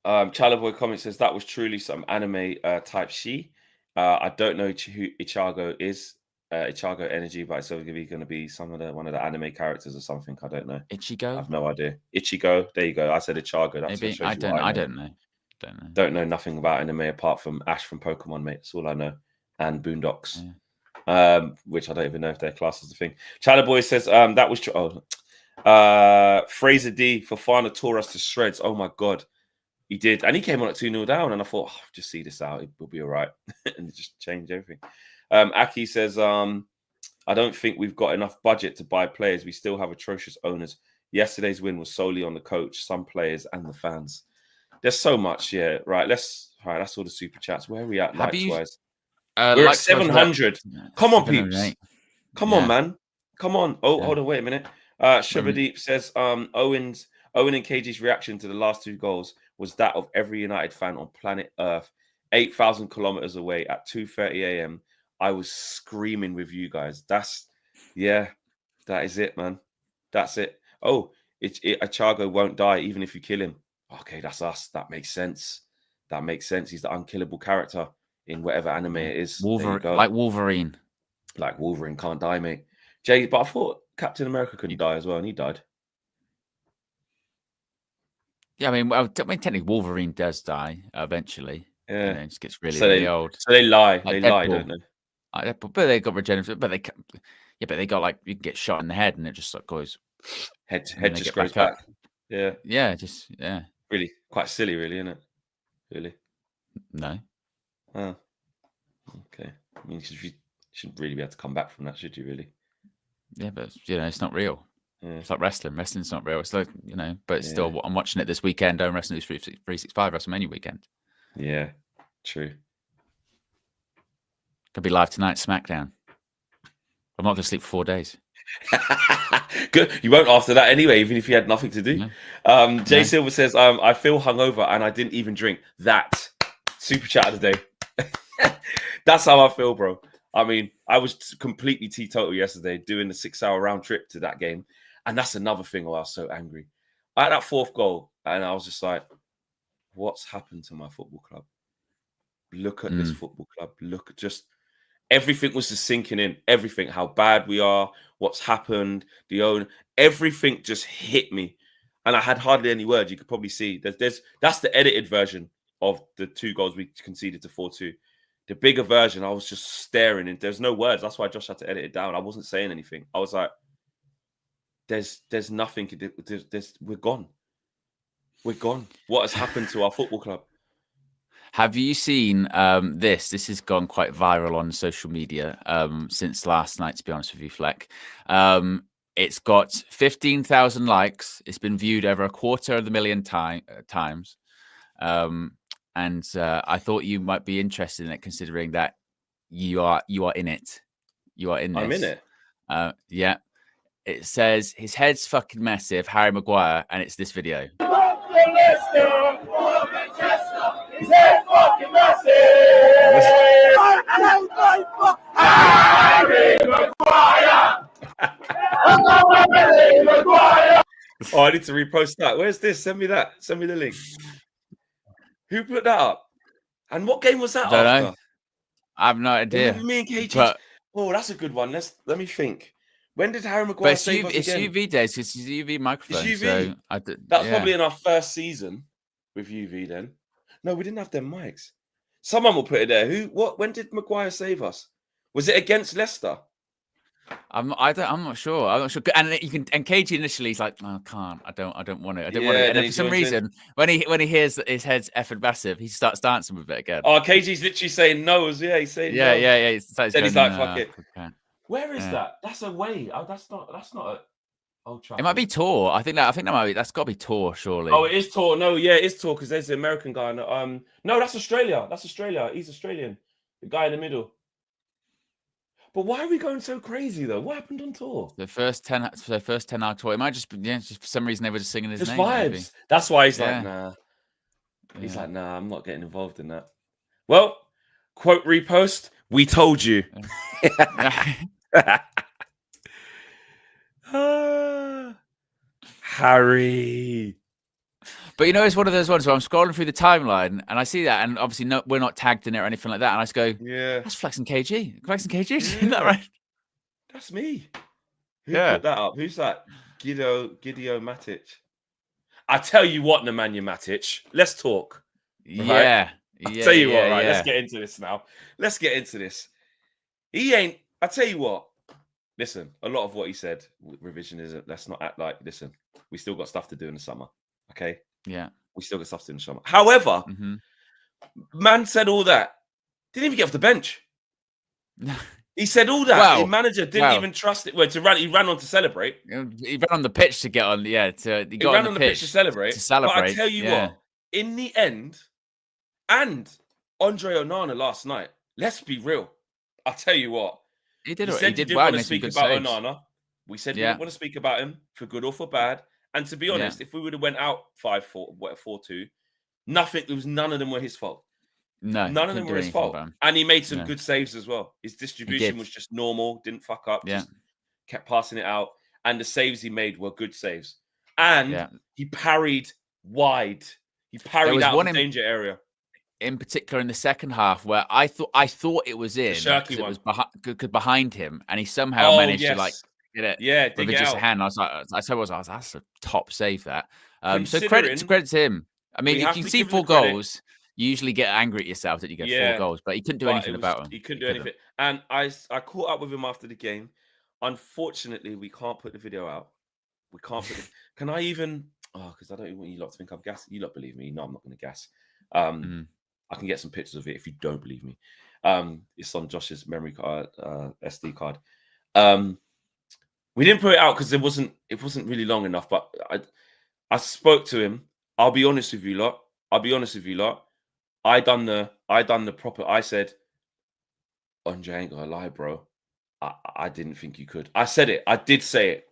Speaker 3: Chalaboy comment says that was truly some anime type she. I don't know who Ichigo is. Ichigo Energy, but it's obviously going to be one of the anime characters or something. I don't know.
Speaker 4: Ichigo?
Speaker 3: I have no idea. Ichigo. There you go. I said Ichigo. That's
Speaker 4: maybe. I don't know.
Speaker 3: Don't know nothing about anime apart from Ash from Pokemon, mate. That's all I know. And Boondocks, which I don't even know if they're classed as a thing. Chalaboy says that was true. Fraser D for Fana tore us to shreds. Oh my god. He did, and he came on at 2-0 down, and I thought, just see this out, it will be all right, and just change everything. Aki says, I don't think we've got enough budget to buy players. We still have atrocious owners. Yesterday's win was solely on the coach, some players, and the fans. There's so much, right. That's all the super chats. Where are we at, likes-wise? We're at 700. Come on, peeps. Come on, man. Come on. Oh, hold on, wait a minute. Shubadeep says Owen and KG's reaction to the last 2 goals was that of every United fan on planet Earth. 8,000 kilometers away at 2:30 a.m. I was screaming with you guys. That is it, man. That's it. Oh, Achago won't die even if you kill him. Okay, that's us. That makes sense. He's the unkillable character in whatever anime it is.
Speaker 4: Like Wolverine.
Speaker 3: Like Wolverine can't die, mate. Jay, but I thought Captain America couldn't die as well, and he died.
Speaker 4: Yeah, I mean, technically Wolverine does die eventually.
Speaker 3: Yeah,
Speaker 4: it just gets really old.
Speaker 3: So they lie.
Speaker 4: Like
Speaker 3: they
Speaker 4: Deadpool.
Speaker 3: lie, don't they?
Speaker 4: But they got regenerative. But they got like you can get shot in the head and it just like goes
Speaker 3: head just goes back. Yeah,
Speaker 4: just
Speaker 3: really quite silly, really, isn't it? Really?
Speaker 4: No.
Speaker 3: Oh, okay. I mean, you shouldn't really be able to come back from that, should you? Really?
Speaker 4: Yeah, but it's not real.
Speaker 3: Yeah.
Speaker 4: It's like wrestling. Wrestling's not real. It's like but it's still. I'm watching it this weekend. I'm wrestling 365 WrestleMania weekend.
Speaker 3: Yeah, true.
Speaker 4: Could be live tonight, SmackDown. I'm not going to sleep for 4 days.
Speaker 3: Good. You won't after that anyway, even if you had nothing to do. No. Jay Silver says, I feel hungover and I didn't even drink. That super chat of the day. That's how I feel, bro. I mean, I was completely teetotal yesterday doing the 6-hour round trip to that game. And that's another thing why I was so angry. I had that 4th goal and I was just like, what's happened to my football club? Look at this football club. Look at just everything was just sinking in. Everything, how bad we are, what's happened, everything just hit me. And I had hardly any words. You could probably see that's the edited version of the 2 goals we conceded to 4-2. The bigger version, I was just staring and there's no words. That's why Josh had to edit it down. I wasn't saying anything. I was like, there's nothing. We're gone. We're gone. What has happened to our football club?
Speaker 4: Have you seen this? This has gone quite viral on social media since last night, to be honest with you, Fleck. It's got 15,000 likes. It's been viewed over 250,000 times. And I thought you might be interested in it, considering that you are in it. You are in this.
Speaker 3: I'm in it.
Speaker 4: Yeah. It says his head's fucking massive, Harry Maguire, and it's this video.
Speaker 2: His head fucking massive! Harry Maguire! Harry Maguire!
Speaker 3: Oh, I need to repost that. Where's this? Send me that. Send me the link. Who put that up? And what game was that
Speaker 4: Don't
Speaker 3: after?
Speaker 4: know. I have no idea.
Speaker 3: Me and KG. Oh, that's a good one. Let me think. When did Harry Maguire save us again?
Speaker 4: It's UV days. It's UV microphone.
Speaker 3: It's UV.
Speaker 4: So
Speaker 3: That's probably in our first season with UV then. No, we didn't have them mics. Someone will put it there. When did Maguire save us? Was it against Leicester?
Speaker 4: I'm not sure. And KG initially he's like, oh, I can't. I don't want it. I don't want it. And for some reason, when he hears that his head's effing massive, he starts dancing with it again.
Speaker 3: Oh, KG's literally saying no. He's saying no.
Speaker 4: Yeah.
Speaker 3: He's like, fuck it. Where is that? That's away. Oh, that's not a Old Trafford.
Speaker 4: It might be Tor. I think that's got to be Tor, surely.
Speaker 3: Oh, it is Tor. No, yeah, it is Tor because there's the American guy. No, that's Australia. That's Australia. He's Australian. The guy in the middle. But why are we going so crazy though? What happened on tour?
Speaker 4: The first 10-hour tour. It might just be just for some reason they were just singing his name.
Speaker 3: Vibes. Maybe. That's why he's like, nah. He's like, nah, I'm not getting involved in that. Well, quote repost. We told you. Harry.
Speaker 4: But it's one of those ones where I'm scrolling through the timeline and I see that, and obviously we're not tagged in it or anything like that. And I just go,
Speaker 3: yeah,
Speaker 4: that's Flex and KG. Flex and KG, isn't that right?
Speaker 3: That's me. Who put that up? Who's that? Gideon Matic. I tell you what, Nemanja Matic. Let's talk.
Speaker 4: Right?
Speaker 3: I'll tell you what, right? Let's get into this now. Let's get into this. He ain't. I tell you what. Listen, a lot of what he said, revisionism. Let's not act like. Listen, we still got stuff to do in the summer. Okay.
Speaker 4: Yeah.
Speaker 3: We still got stuff to do in the summer. However, man said all that. Didn't even get off the bench. He said all that. The manager didn't even trust it. He ran on to celebrate.
Speaker 4: He ran on the pitch to get on. Yeah. He ran on the pitch
Speaker 3: to celebrate. But I tell you what, in the end, and Andre Onana last night. Let's be real. I tell you what.
Speaker 4: He did.
Speaker 3: He did well. Want to speak about Onana. We said we didn't want to speak about him for good or for bad. And to be honest, if we would have went out 5-4, 4-2, nothing. There was none of them were his fault.
Speaker 4: No,
Speaker 3: none of them were his fault. And he made some good saves as well. His distribution was just normal. Didn't fuck up. Just kept passing it out. And the saves he made were good saves. And he parried wide. He parried out of the danger area.
Speaker 4: In particular, in the second half, where I thought it was in, because it was behind him, and he somehow managed to like get it.
Speaker 3: Yeah, dig it out.
Speaker 4: A hand. I was like, that's a top save. That. So credit to him. I mean, if you see 4 goals, you usually get angry at yourself that you get 4 goals, but he couldn't do anything about them.
Speaker 3: He couldn't do anything. And I caught up with him after the game. Unfortunately, we can't put the video out. We can't put it. Can I even? Oh, because I don't even want you lot to think I'm gassing. You lot believe me. No, I'm not going to gas. I can get some pictures of it if you don't believe me. It's on Josh's memory card, SD card. We didn't put it out because it wasn't really long enough. But I spoke to him. I'll be honest with you lot. I done the proper. I said, Andre, I ain't gonna lie, bro. I didn't think you could. I said it. I did say it.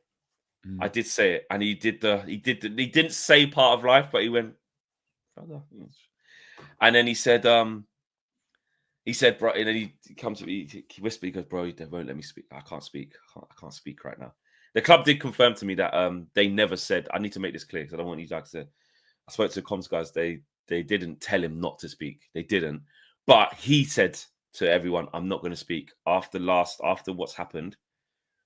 Speaker 3: I did say it, and he didn't say part of life, but he went, brother. And then he said, bro, and then he comes to me, he whispered, he goes, bro, they won't let me speak. I can't speak. I can't speak right now. The club did confirm to me that they never said, I need to make this clear because I don't want you guys to. I spoke to the comms guys. They didn't tell him not to speak. They didn't. But he said to everyone, I'm not going to speak after what's happened.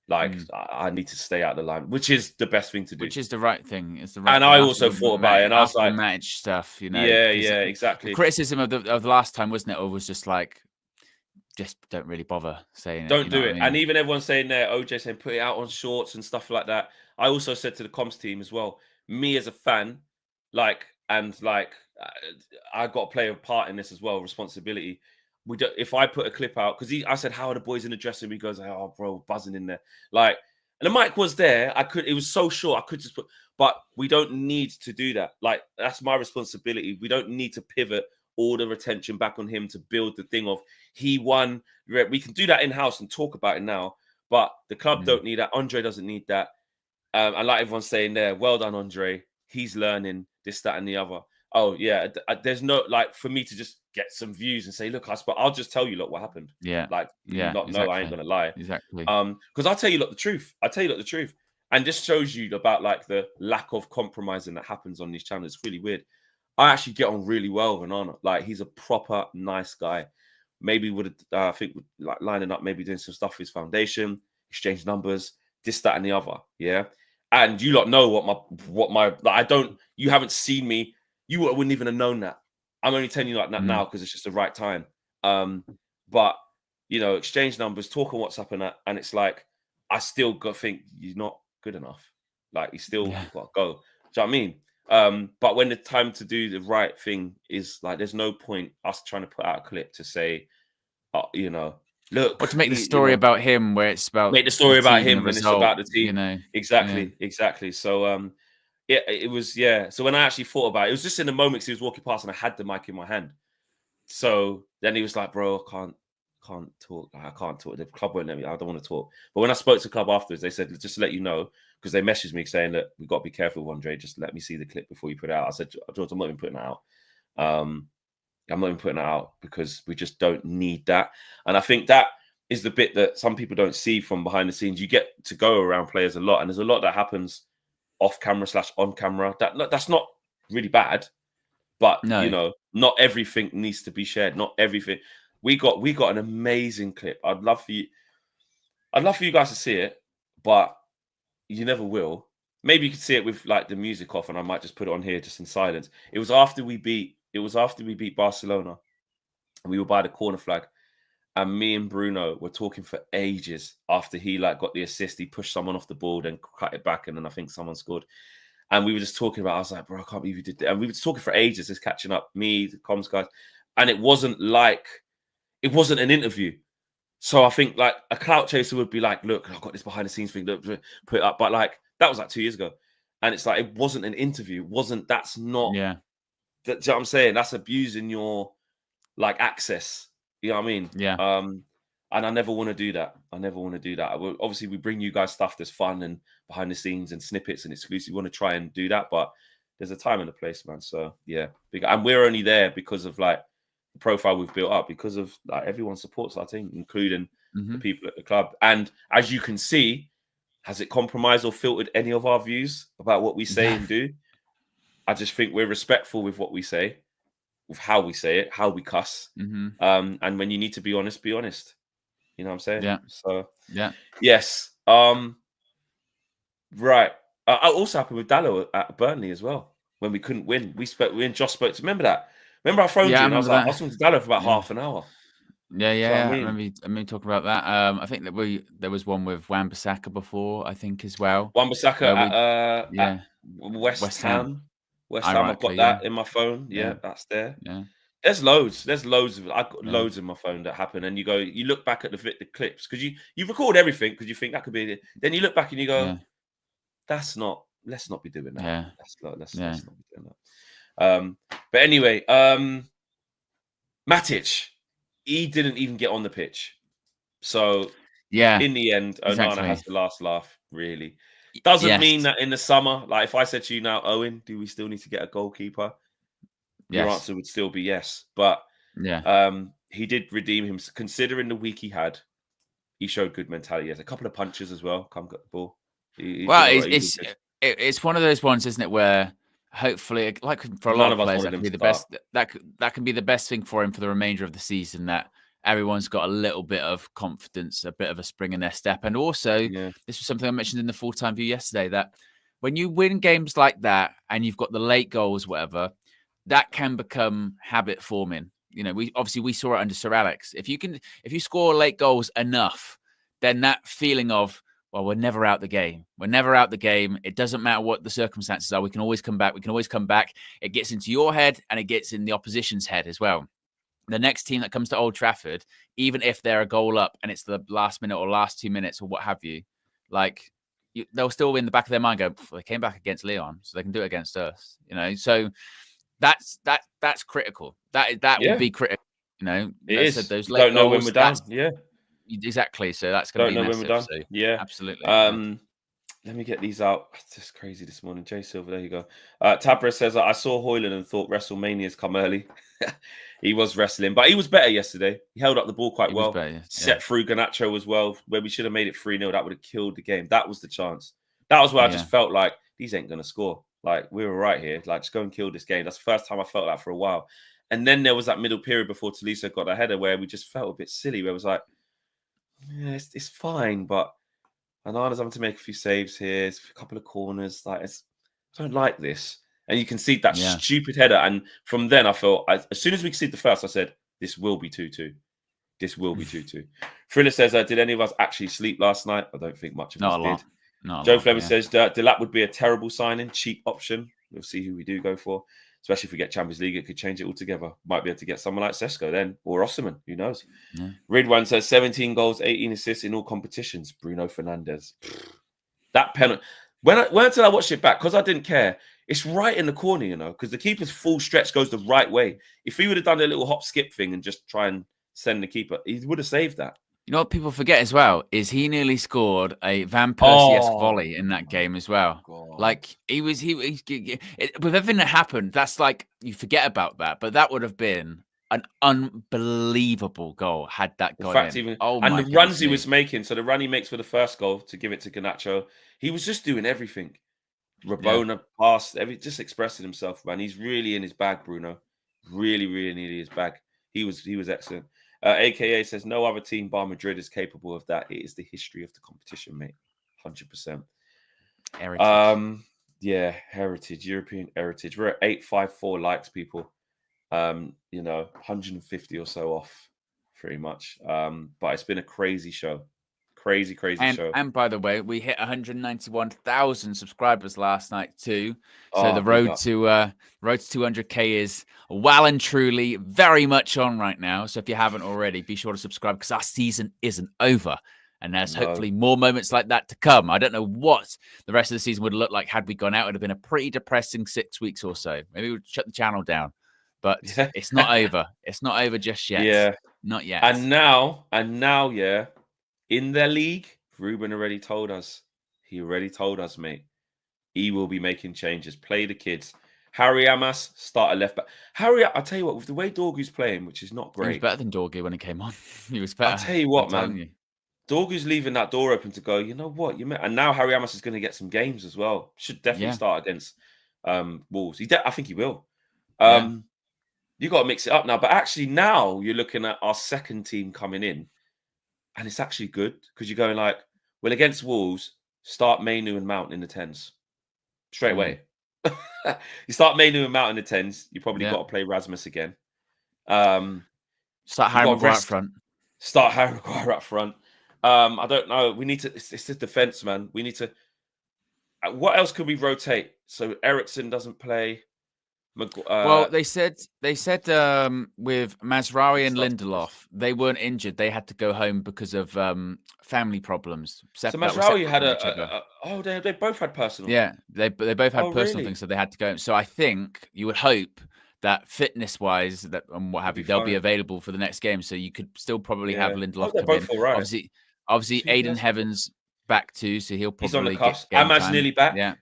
Speaker 3: Like, I need to stay out of the line, which is the best thing to do.
Speaker 4: Which is the right thing. It's the right
Speaker 3: and
Speaker 4: thing.
Speaker 3: I also thought about it, and I was like,
Speaker 4: match stuff, you know.
Speaker 3: Yeah, exactly.
Speaker 4: The criticism of the last time, wasn't it? Or was just like, just don't really bother saying it.
Speaker 3: Don't do it. I mean? And even everyone saying there, OJ saying put it out on shorts and stuff like that. I also said to the comms team as well, me as a fan, I got to play a part in this as well, responsibility. If I put a clip out, because I said, how are the boys in the dressing room? He goes, oh, bro, buzzing in there. Like, and the mic was there. It was so short. I could just put, but we don't need to do that. Like, that's my responsibility. We don't need to pivot all the attention back on him to build the thing of he won. We can do that in-house and talk about it now, but the club don't need that. Andre doesn't need that. And like everyone's saying there, well done, Andre. He's learning this, that, and the other. Oh, yeah. There's no, like, for me to just get some views and say, look, I'll just tell you, look, what happened.
Speaker 4: Yeah.
Speaker 3: Like, exactly. No, I ain't going to lie.
Speaker 4: Exactly.
Speaker 3: Because I'll tell you, look, the truth. And this shows you about, like, the lack of compromising that happens on these channels. It's really weird. I actually get on really well with Onana. Like, he's a proper nice guy. Maybe would I think like lining up, maybe doing some stuff for his foundation, exchange numbers, this, that, and the other. Yeah. And you lot know what my like, I don't. You haven't seen me. You wouldn't even have known that. I'm only telling you like that now because it's just the right time. But you know, exchange numbers, talk on WhatsApp and that, and it's like I still got to think you're not good enough. Like you still got to go. Do you know what I mean? But when the time to do the right thing is like, there's no point us trying to put out a clip to say, you know, look,
Speaker 4: or to make the story about him, where it's about
Speaker 3: make the story about him when it's about the team.
Speaker 4: You know,
Speaker 3: exactly. So it was So when I actually thought about it, it was just in the moment because he was walking past and I had the mic in my hand. So then he was like, "Bro, I can't talk. I can't talk. The club won't let me. I don't want to talk." But when I spoke to the club afterwards, they said, "Just to let you know," because they messaged me saying that we've got to be careful, Andre. Just let me see the clip before you put it out. I said, "George, I'm not even putting it out. I'm not even putting it out because we just don't need that." And I think that is the bit that some people don't see from behind the scenes. You get to go around players a lot, and there's a lot that happens off camera / on camera. That's not really bad, but you know, not everything needs to be shared. Not everything. We got an amazing clip. I'd love for you guys to see it, but you never will. Maybe you could see it with like the music off, and I might just put it on here just in silence. It was after we beat Barcelona, and we were by the corner flag, and me and Bruno were talking for ages after he like got the assist. He pushed someone off the ball, then cut it back, and then I think someone scored. And we were just talking about, I was like, bro, I can't believe you did that. And we were just talking for ages, just catching up, me, the comms guys. And it wasn't an interview. So I think like a clout chaser would be like, look, I've got this behind the scenes thing, look, put it up. But like, that was like 2 years ago. And it's like, it wasn't an interview. That's not, do you know what I'm saying? That's abusing your like access. You know what I mean?
Speaker 4: Yeah.
Speaker 3: And I never want to do that. Obviously, we bring you guys stuff that's fun and behind the scenes and snippets and exclusive. We want to try and do that, but there's a time and a place, man. So yeah, and we're only there because of like the profile we've built up, because of like everyone supports our team, including the people at the club. And as you can see, has it compromised or filtered any of our views about what we say and do? I just think we're respectful with what we say, with how we say it, how we cuss. And when you need to be honest, be honest. You know what I'm saying?
Speaker 4: Yeah.
Speaker 3: So
Speaker 4: yeah.
Speaker 3: Yes. Right. I also happened with Dallo at Burnley as well when we couldn't win. We and Josh spoke to. Remember that? Remember I phoned you and I was like, I was talking to Dallo for about half an hour.
Speaker 4: Yeah. I remember talking about that. I think that there was one with Wan-Bissaka before, I think, as well.
Speaker 3: Wan-Bissaka at West Ham. West Ham. I've got that in my phone. Yeah, that's there.
Speaker 4: Yeah.
Speaker 3: There's loads. I've got loads in my phone that happen, and you look back at the clips because you record everything because you think that could be. Then you look back and you go, "That's not. Let's not be doing that.
Speaker 4: Yeah.
Speaker 3: Let's not be doing that." But anyway, Matic, he didn't even get on the pitch, so in the end, Onana has the last laugh. Really, doesn't mean that in the summer, like if I said to you now, Owen, do we still need to get a goalkeeper? Your answer would still be yes, but he did redeem him. Considering the week he had, he showed good mentality. He has a couple of punches as well. Come get the ball.
Speaker 4: It's one of those ones, isn't it, where hopefully, like for a lot of players, that can be the best. That can be the best thing for him for the remainder of the season. That everyone's got a little bit of confidence, a bit of a spring in their step, and also this was something I mentioned in the full-time view yesterday. That when you win games like that and you've got the late goals, whatever, that can become habit forming. You know, we saw it under Sir Alex. If you score late goals enough, then that feeling of, well, we're never out the game. We're never out the game. It doesn't matter what the circumstances are. We can always come back. It gets into your head and it gets in the opposition's head as well. The next team that comes to Old Trafford, even if they're a goal up and it's the last minute or last 2 minutes or what have you, like they'll still in the back of their mind go, they came back against Leon, so they can do it against us. You know, so that's critical. That will be critical. You know,
Speaker 3: it is.
Speaker 4: Said, those late
Speaker 3: don't know
Speaker 4: goals,
Speaker 3: when we're done. Yeah,
Speaker 4: exactly. So that's going to be massive.
Speaker 3: When we're done.
Speaker 4: So,
Speaker 3: yeah,
Speaker 4: absolutely.
Speaker 3: Let me get these out. It's just crazy this morning. Jay Silver, there you go. Tabra says, I saw Højlund and thought WrestleMania's come early. He was wrestling, but he was better yesterday. He held up the ball quite well. Set through Garnacho as well, where we should have made it 3-0. That would have killed the game. That was the chance. That was where I just felt like these ain't going to score. Like, we were right here. Like, just go and kill this game. That's the first time I felt that for a while. And then there was that middle period before Tolisso got a header where we just felt a bit silly, where it was like, yeah, it's fine, but Onana's having to make a few saves here. It's a couple of corners. Like, I don't like this. And you can see that stupid header. And from then, I felt, as soon as we conceded the first, I said, this will be 2-2. This will be 2-2. Thriller says, did any of us actually sleep last night? I don't think much of us did. Joe Fleming says, Delap would be a terrible signing, cheap option. We'll see who we do go for. Especially if we get Champions League, it could change it altogether. Might be able to get someone like Sesko then, or Osimhen. Who knows? Yeah. Ridwan says 17 goals, 18 assists in all competitions. Bruno Fernandes. That penalty. Until I watched it back, because I didn't care, it's right in the corner, you know, because the keeper's full stretch goes the right way. If he would have done a little hop skip thing and just try and send the keeper, he would have saved that.
Speaker 4: You know what people forget as well is he nearly scored a Van Persie-esque volley in that game as well. God. Like with everything that happened, that's like you forget about that, but that would have been an unbelievable goal had that gone in.
Speaker 3: And the runs he was making, so the run he makes for the first goal to give it to Garnacho, he was just doing everything. Rabona passed, just expressing himself, man. He's really in his bag, Bruno. Really, really in his bag. He was excellent. AKA says no other team bar Madrid is capable of that. It is the history of the competition, mate. 100%.
Speaker 4: Heritage.
Speaker 3: Heritage, European heritage. We're at 854 likes, people. 150 or so off, pretty much. But it's been a crazy show. Crazy show.
Speaker 4: And by the way, we hit 191,000 subscribers last night too. So the road to 200k is well and truly very much on right now. So if you haven't already, be sure to subscribe because our season isn't over. And there's hopefully more moments like that to come. I don't know what the rest of the season would look like had we gone out. It would have been a pretty depressing 6 weeks or so. Maybe we'd shut the channel down. But it's not over. It's not over just yet.
Speaker 3: Yeah.
Speaker 4: Not yet.
Speaker 3: And now, yeah, in their league, Ruben already told us. He already told us, mate. He will be making changes. Play the kids. Harry Amas, start a left back. Harry, I tell you what, with the way Dorgu's playing, which is not great.
Speaker 4: He was better than Dorgu when he came on. He was better.
Speaker 3: I'll tell you what, man. Dorgu's leaving that door open to go, you know what? And now Harry Amas is going to get some games as well. Should definitely start against Wolves. I think he will. You got to mix it up now. But actually now you're looking at our second team coming in. And it's actually good because you're going like, well, against Wolves, start Mainu and Mount in the 10s. Straight away. You start Mainu and Mount in the 10s. You probably got to play Rasmus again.
Speaker 4: Start Harry Maguire up front.
Speaker 3: Start Harry Maguire up front. I don't know. We need to. It's the defense, man. We need to. What else could we rotate? So Ericsson doesn't play.
Speaker 4: Well, they said with Mazraoui and Lindelof, they weren't injured. They had to go home because of family problems.
Speaker 3: So Mazraoui had they both had personal.
Speaker 4: Yeah, they both had personal things, so they had to go. So I think you would hope that fitness-wise, that and what have you, they'll be available for the next game. So you could still probably have Lindelof come in.
Speaker 3: Right.
Speaker 4: Obviously, Aiden Heaven's back too, so he'll probably get
Speaker 3: game Amaz time. Nearly back.
Speaker 4: Yeah.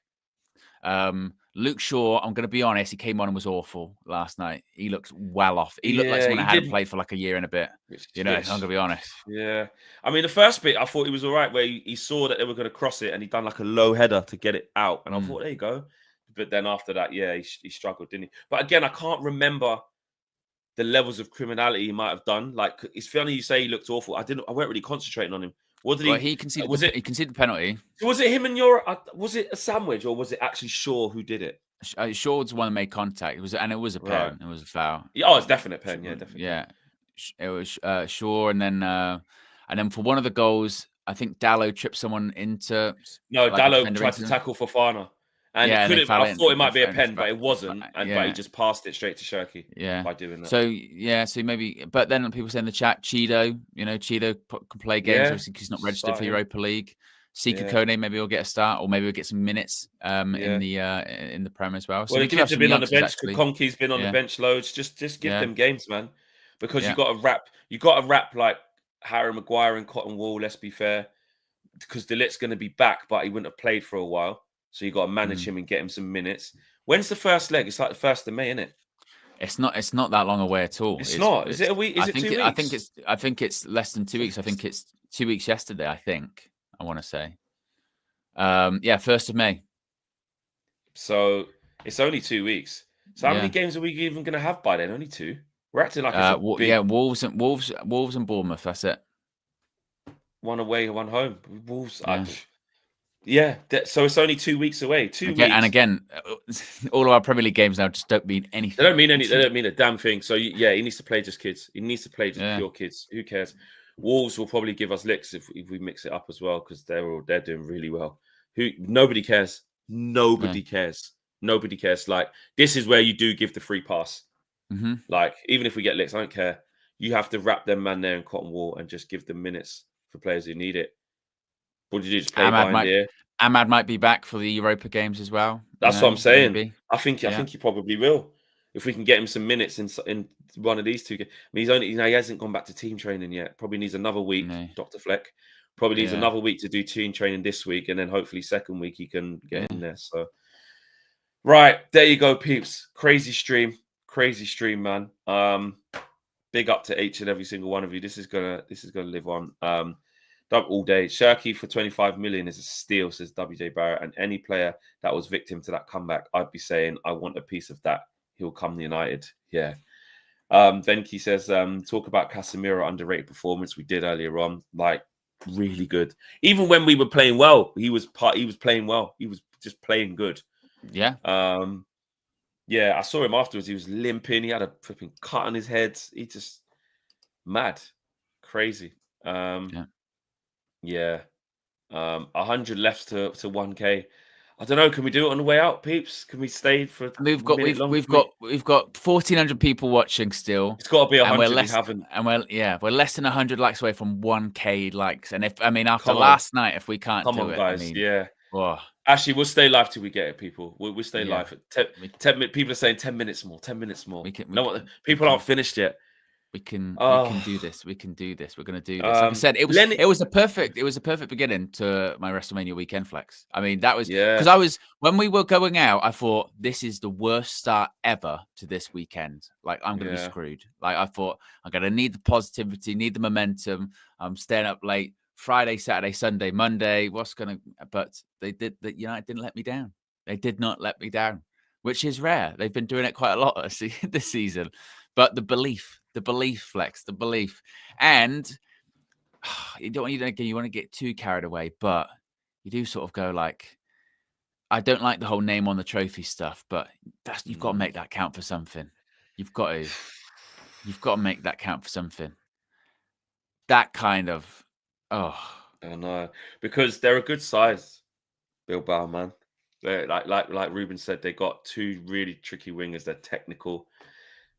Speaker 4: Luke Shaw, I'm going to be honest, he came on and was awful last night. He looked well off. He looked like someone that hadn't played for like a year and a bit. I'm going to be honest.
Speaker 3: Yeah. I mean, the first bit, I thought he was all right, where he saw that they were going to cross it and he'd done like a low header to get it out. And I thought, there you go. But then after that, he struggled, didn't he? But again, I can't remember the levels of criminality he might have done. Like, it's funny you say he looked awful. I weren't really concentrating on him. What did
Speaker 4: he conceded? He conceded the penalty.
Speaker 3: Was it him and was it a sandwich or was it actually Shaw who did it?
Speaker 4: Shaw was the one that made contact. It was a pen. Right. It was a foul.
Speaker 3: Oh, it's definite pen. Yeah, definitely.
Speaker 4: Yeah, it was Shaw, and then for one of the goals, I think Dallo tripped someone into.
Speaker 3: No, Dallo tried to tackle Fofana. And I thought it might be a pen, but it wasn't. But he just passed it straight to Shirky.
Speaker 4: Yeah,
Speaker 3: by doing that.
Speaker 4: So maybe. But then people say in the chat, Cheeto, Cheeto can play games. Obviously, he's not registered for Europa League. Sika Kone, maybe he'll get a start, or maybe we'll get some minutes in the Prem as well.
Speaker 3: So the kids have been on the bench. Conke's been on the bench loads. Just give them games, man, because you got to wrap like Harry Maguire and Cotton Wool. Let's be fair, because De Ligt's going to be back, but he wouldn't have played for a while. So you got to manage him and get him some minutes. When's the first leg? It's like the 1st of May, isn't it?
Speaker 4: It's not that long away at all.
Speaker 3: It's not. Is it a week? Is it 2 weeks?
Speaker 4: I think it's less than 2 weeks. I think it's 2 weeks yesterday. I want to say. 1st of May.
Speaker 3: So it's only 2 weeks. So how many games are we even going to have by then? Only 2. We're acting like
Speaker 4: Wolves and Bournemouth. That's it.
Speaker 3: One away, one home. Wolves. So it's only 2 weeks away. 2 weeks.
Speaker 4: And again, all of our Premier League games now just don't mean anything.
Speaker 3: They don't mean anything. They don't mean a damn thing. So he needs to play just kids. He needs to play just pure kids. Who cares? Wolves will probably give us licks if we mix it up as well, because they're doing really well. Nobody cares. Nobody cares. Nobody cares. Like, this is where you do give the free pass.
Speaker 4: Mm-hmm.
Speaker 3: Like, even if we get licks, I don't care. You have to wrap them man there in cotton wool and just give them minutes for players who need it. What do you do? Just play
Speaker 4: Ahmad might be back for the Europa games as well.
Speaker 3: That's what I'm saying. Maybe. I think he probably will. If we can get him some minutes in one of these 2 games. I mean, he hasn't gone back to team training yet. Probably needs another week, Dr. Fleck. Probably needs another week to do team training this week, and then hopefully second week he can get in there. So, right, there you go, peeps. Crazy stream, man. Big up to each and every single one of you. This is gonna live on. All day. Shirky for 25 million is a steal, says WJ Barrett. And any player that was victim to that comeback, I'd be saying, I want a piece of that. He'll come to United. Yeah. Venki says, talk about Casemiro underrated performance. We did earlier on. Like, really good. Even when we were playing well, he was playing well. He was just playing good.
Speaker 4: Yeah.
Speaker 3: I saw him afterwards. He was limping. He had a flipping cut on his head. He just mad. Crazy. 100 left to 1K. I don't know. Can we do it on the way out, peeps? Can we stay for?
Speaker 4: We've got 1,400 people watching still.
Speaker 3: It's got to be 100.
Speaker 4: We're less than 100 likes away from 1K likes. And after last night, if we can't do it,
Speaker 3: guys, Actually, we'll stay live till we get it, people. We'll stay live. 10 minutes. People are saying 10 minutes more. 10 minutes more. People aren't finished yet.
Speaker 4: We can do this. We can do this. We're going to do this. Like I said, it was a perfect beginning to my WrestleMania weekend flex. I mean, that was because when we were going out, I thought this is the worst start ever to this weekend. Like I'm going to be screwed. Like I thought I'm going to need the positivity, need the momentum. I'm staying up late Friday, Saturday, Sunday, Monday. But United didn't let me down. They did not let me down, which is rare. They've been doing it quite a lot this season. But the belief, Flex, the belief. And you want to get too carried away, but you do sort of go like, I don't like the whole name on the trophy stuff, but you've got to make that count for something. You've got to make that count for something. That kind of, I
Speaker 3: know, because they're a good size, Bilbao, man. They're like Ruben said, they got two really tricky wingers. They're technical.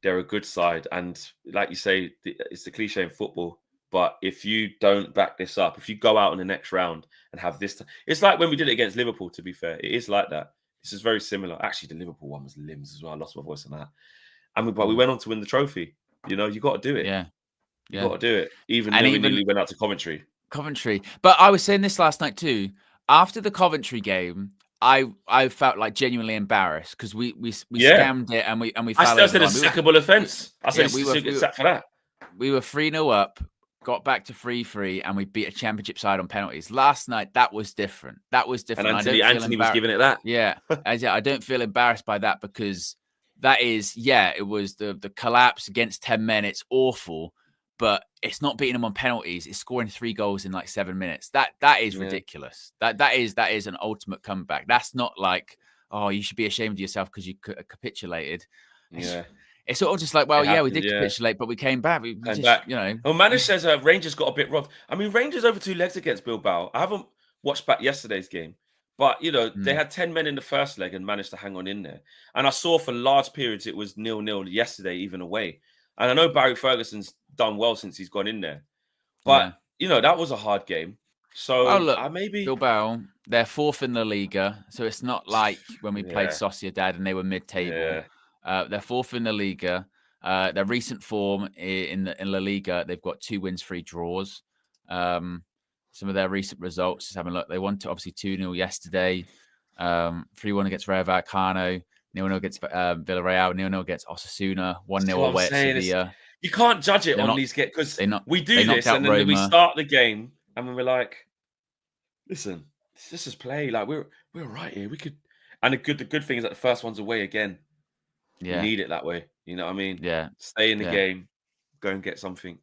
Speaker 3: They're a good side. And like you say, it's the cliche in football. But if you don't back this up, if you go out in the next round and have this, it's like when we did it against Liverpool, to be fair. It is like that. This is very similar. Actually, the Liverpool one was limbs as well. I lost my voice on that. But we went on to win the trophy. You got to do it.
Speaker 4: Yeah.
Speaker 3: You got to do it. Even though we nearly went out to Coventry.
Speaker 4: But I was saying this last night too. After the Coventry game, I felt like genuinely embarrassed because we scammed it and we
Speaker 3: I still said a sackable offence. I said we were sacked for that.
Speaker 4: We were 3-0 up, got back to 3-3, and we beat a championship side on penalties. Last night that was different. And
Speaker 3: Anthony was giving it that.
Speaker 4: Yeah, I don't feel embarrassed by that because that is it was the collapse against 10 men. It's awful. But it's not beating them on penalties. It's scoring 3 goals in like 7 minutes. That is ridiculous. That is an ultimate comeback. That's not like, oh, you should be ashamed of yourself because you capitulated. It's sort of just like, well, we did capitulate, but we came back. We came back.
Speaker 3: Well, Manish says Rangers got a bit robbed. I mean, Rangers over 2 legs against Bilbao. I haven't watched back yesterday's game, but they had 10 men in the first leg and managed to hang on in there. And I saw for large periods it was 0-0 yesterday, even away. And I know Barry Ferguson's done well since he's gone in there. But, that was a hard game. So maybe
Speaker 4: Bilbao, they're 4th in La Liga. So it's not like when we played Sociedad and they were mid-table. They're 4th in La Liga. Their recent form in La Liga, they've got 2 wins, 3 draws. Some of their recent results, just having a look, they won obviously 2-0 yesterday. 3-1 against Rayo Vallecano. 0-0 against Villarreal, 0-0 against Osasuna, 1-0 away at Sevilla.
Speaker 3: You can't judge it on these games because we do this and then we start the game and then we're like, listen, this is play. Like we're right here. We could, and the good thing is that the first one's away again. You need it that way. You know what I mean?
Speaker 4: Yeah.
Speaker 3: Stay in the game, go and get something.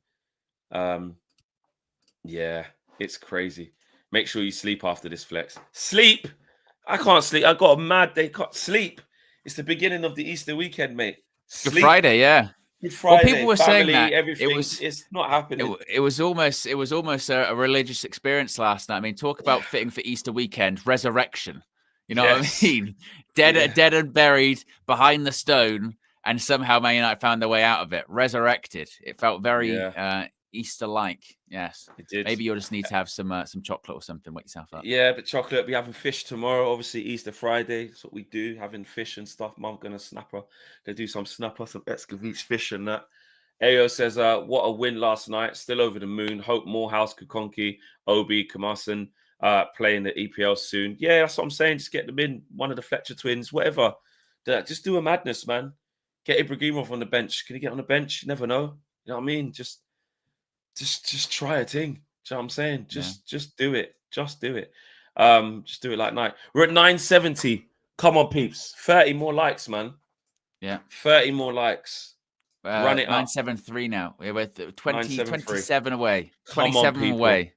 Speaker 3: It's crazy. Make sure you sleep after this flex. Sleep. I can't sleep. I got a mad day. Can't sleep. It's the beginning of the Easter weekend, mate.
Speaker 4: Sleep. Good Friday, yeah.
Speaker 3: Good Friday.
Speaker 4: Well, people were saying that
Speaker 3: everything. It's not happening.
Speaker 4: It was almost a religious experience last night. I mean, talk about fitting for Easter weekend, resurrection. You know what I mean? Dead and buried behind the stone, and somehow Man United found their way out of it. Resurrected. It felt very Easter-like. Yes,
Speaker 3: it did.
Speaker 4: Maybe you'll just need to have some chocolate or something. Wake yourself up.
Speaker 3: Yeah, but chocolate. We're having fish tomorrow. Obviously, Easter Friday. That's what we do. Having fish and stuff. Mum gonna do some snapper, some Escovitch fish and that. Ayo says, "What a win last night. Still over the moon. Hope Morehouse, Kukonki, Obi, Kamasan playing the EPL soon. Yeah, that's what I'm saying. Just get them in. One of the Fletcher twins, whatever. Just do a madness, man. Get Ibrahimov on the bench. Can he get on the bench? You never know. You know what I mean? Just try a thing. Do you know what I'm saying? Just do it. Just do it. Just do it like night. We're at 970. Come on, peeps. 30 more likes, man.
Speaker 4: Yeah.
Speaker 3: 30 more likes. Run it
Speaker 4: 973 now. We're 27 away.
Speaker 3: Come
Speaker 4: 27
Speaker 3: on,
Speaker 4: away.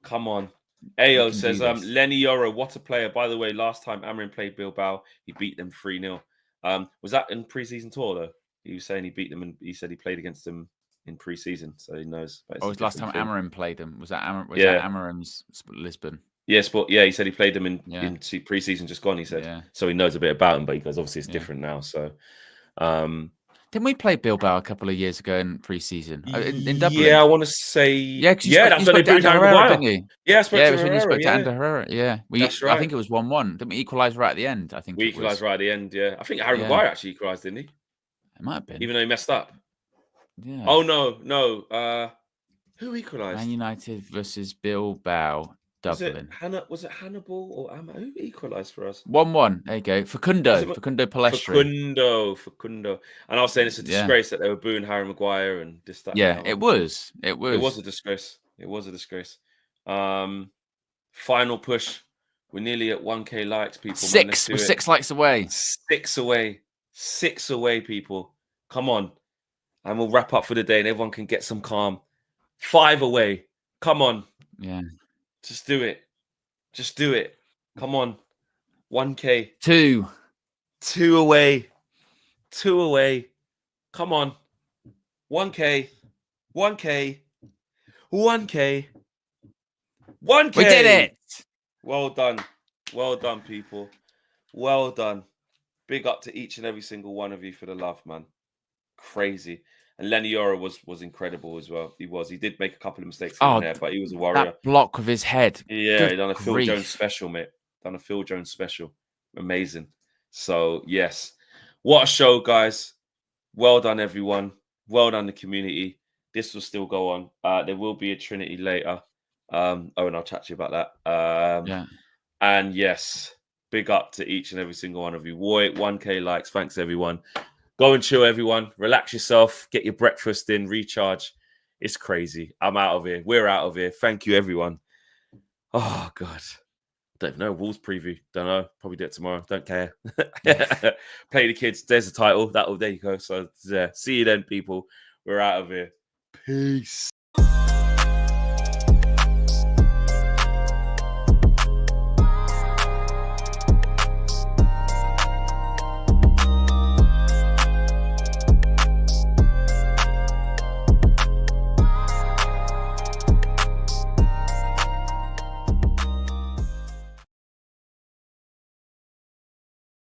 Speaker 3: Come on. Ayo says, Lenny Yoro, what a player. By the way, last time Amorim played Bilbao, he beat them 3-0. Was that in pre-season tour, though? He was saying he beat them and he said he played against them in pre-season, so he knows.
Speaker 4: Oh, it was last time Amorim played them. Was that Amorim's Lisbon?
Speaker 3: Yes, but he said he played them in pre-season just gone, he said. So he knows a bit about them, but he goes, obviously it's different now. So
Speaker 4: didn't we play Bilbao a couple of years ago in pre-season? In Dublin?
Speaker 3: Yeah, I want to say that's when they brought Harry Maguire, didn't you? Yeah,
Speaker 4: it was when you spoke to Ander Herrera. Yeah. That's right. I think it was 1-1. Didn't we equalise right at the end? I think
Speaker 3: we equalised right at the end, yeah. I think Harry Maguire actually equalised, didn't he?
Speaker 4: It might have been.
Speaker 3: Even though he messed up.
Speaker 4: Yeah.
Speaker 3: Oh no. Who equalised?
Speaker 4: Man United versus Bilbao. Dublin.
Speaker 3: Was it Hannibal or who equalised for us?
Speaker 4: 1-1. There you go. Facundo Palestri.
Speaker 3: Facundo. And I was saying it's a disgrace that they were booing Harry Maguire and this, that.
Speaker 4: Yeah, it was.
Speaker 3: It was a disgrace. Final push. We're nearly at 1K likes, people.
Speaker 4: We're 6 likes away.
Speaker 3: 6 away. 6 away, people. Come on. And we'll wrap up for the day and everyone can get some calm. 5 away. Come on.
Speaker 4: Yeah.
Speaker 3: Just do it. Come on. 1K.
Speaker 4: 2
Speaker 3: away. 2 away. Come on. 1K. 1K. We
Speaker 4: did it.
Speaker 3: Well done. Well done, people. Well done. Big up to each and every single one of you for the love, man. Crazy. And Lenny Yora was incredible as well. He did make a couple of mistakes in there, but he was a warrior.
Speaker 4: That block with his head.
Speaker 3: Yeah, he done a Phil Jones special, mate. Amazing. So, yes. What a show, guys. Well done, everyone. Well done, the community. This will still go on. There will be a Trinity later. And I'll chat to you about that. And yes, big up to each and every single one of you. 1K likes. Thanks, everyone. Go and chill, everyone. Relax yourself. Get your breakfast in. Recharge. It's crazy. I'm out of here. We're out of here. Thank you, everyone. Oh, God. Don't know. Wolves preview. Don't know. Probably do it tomorrow. Don't care. Play the kids. There's the title. There you go. So, see you then, people. We're out of here. Peace.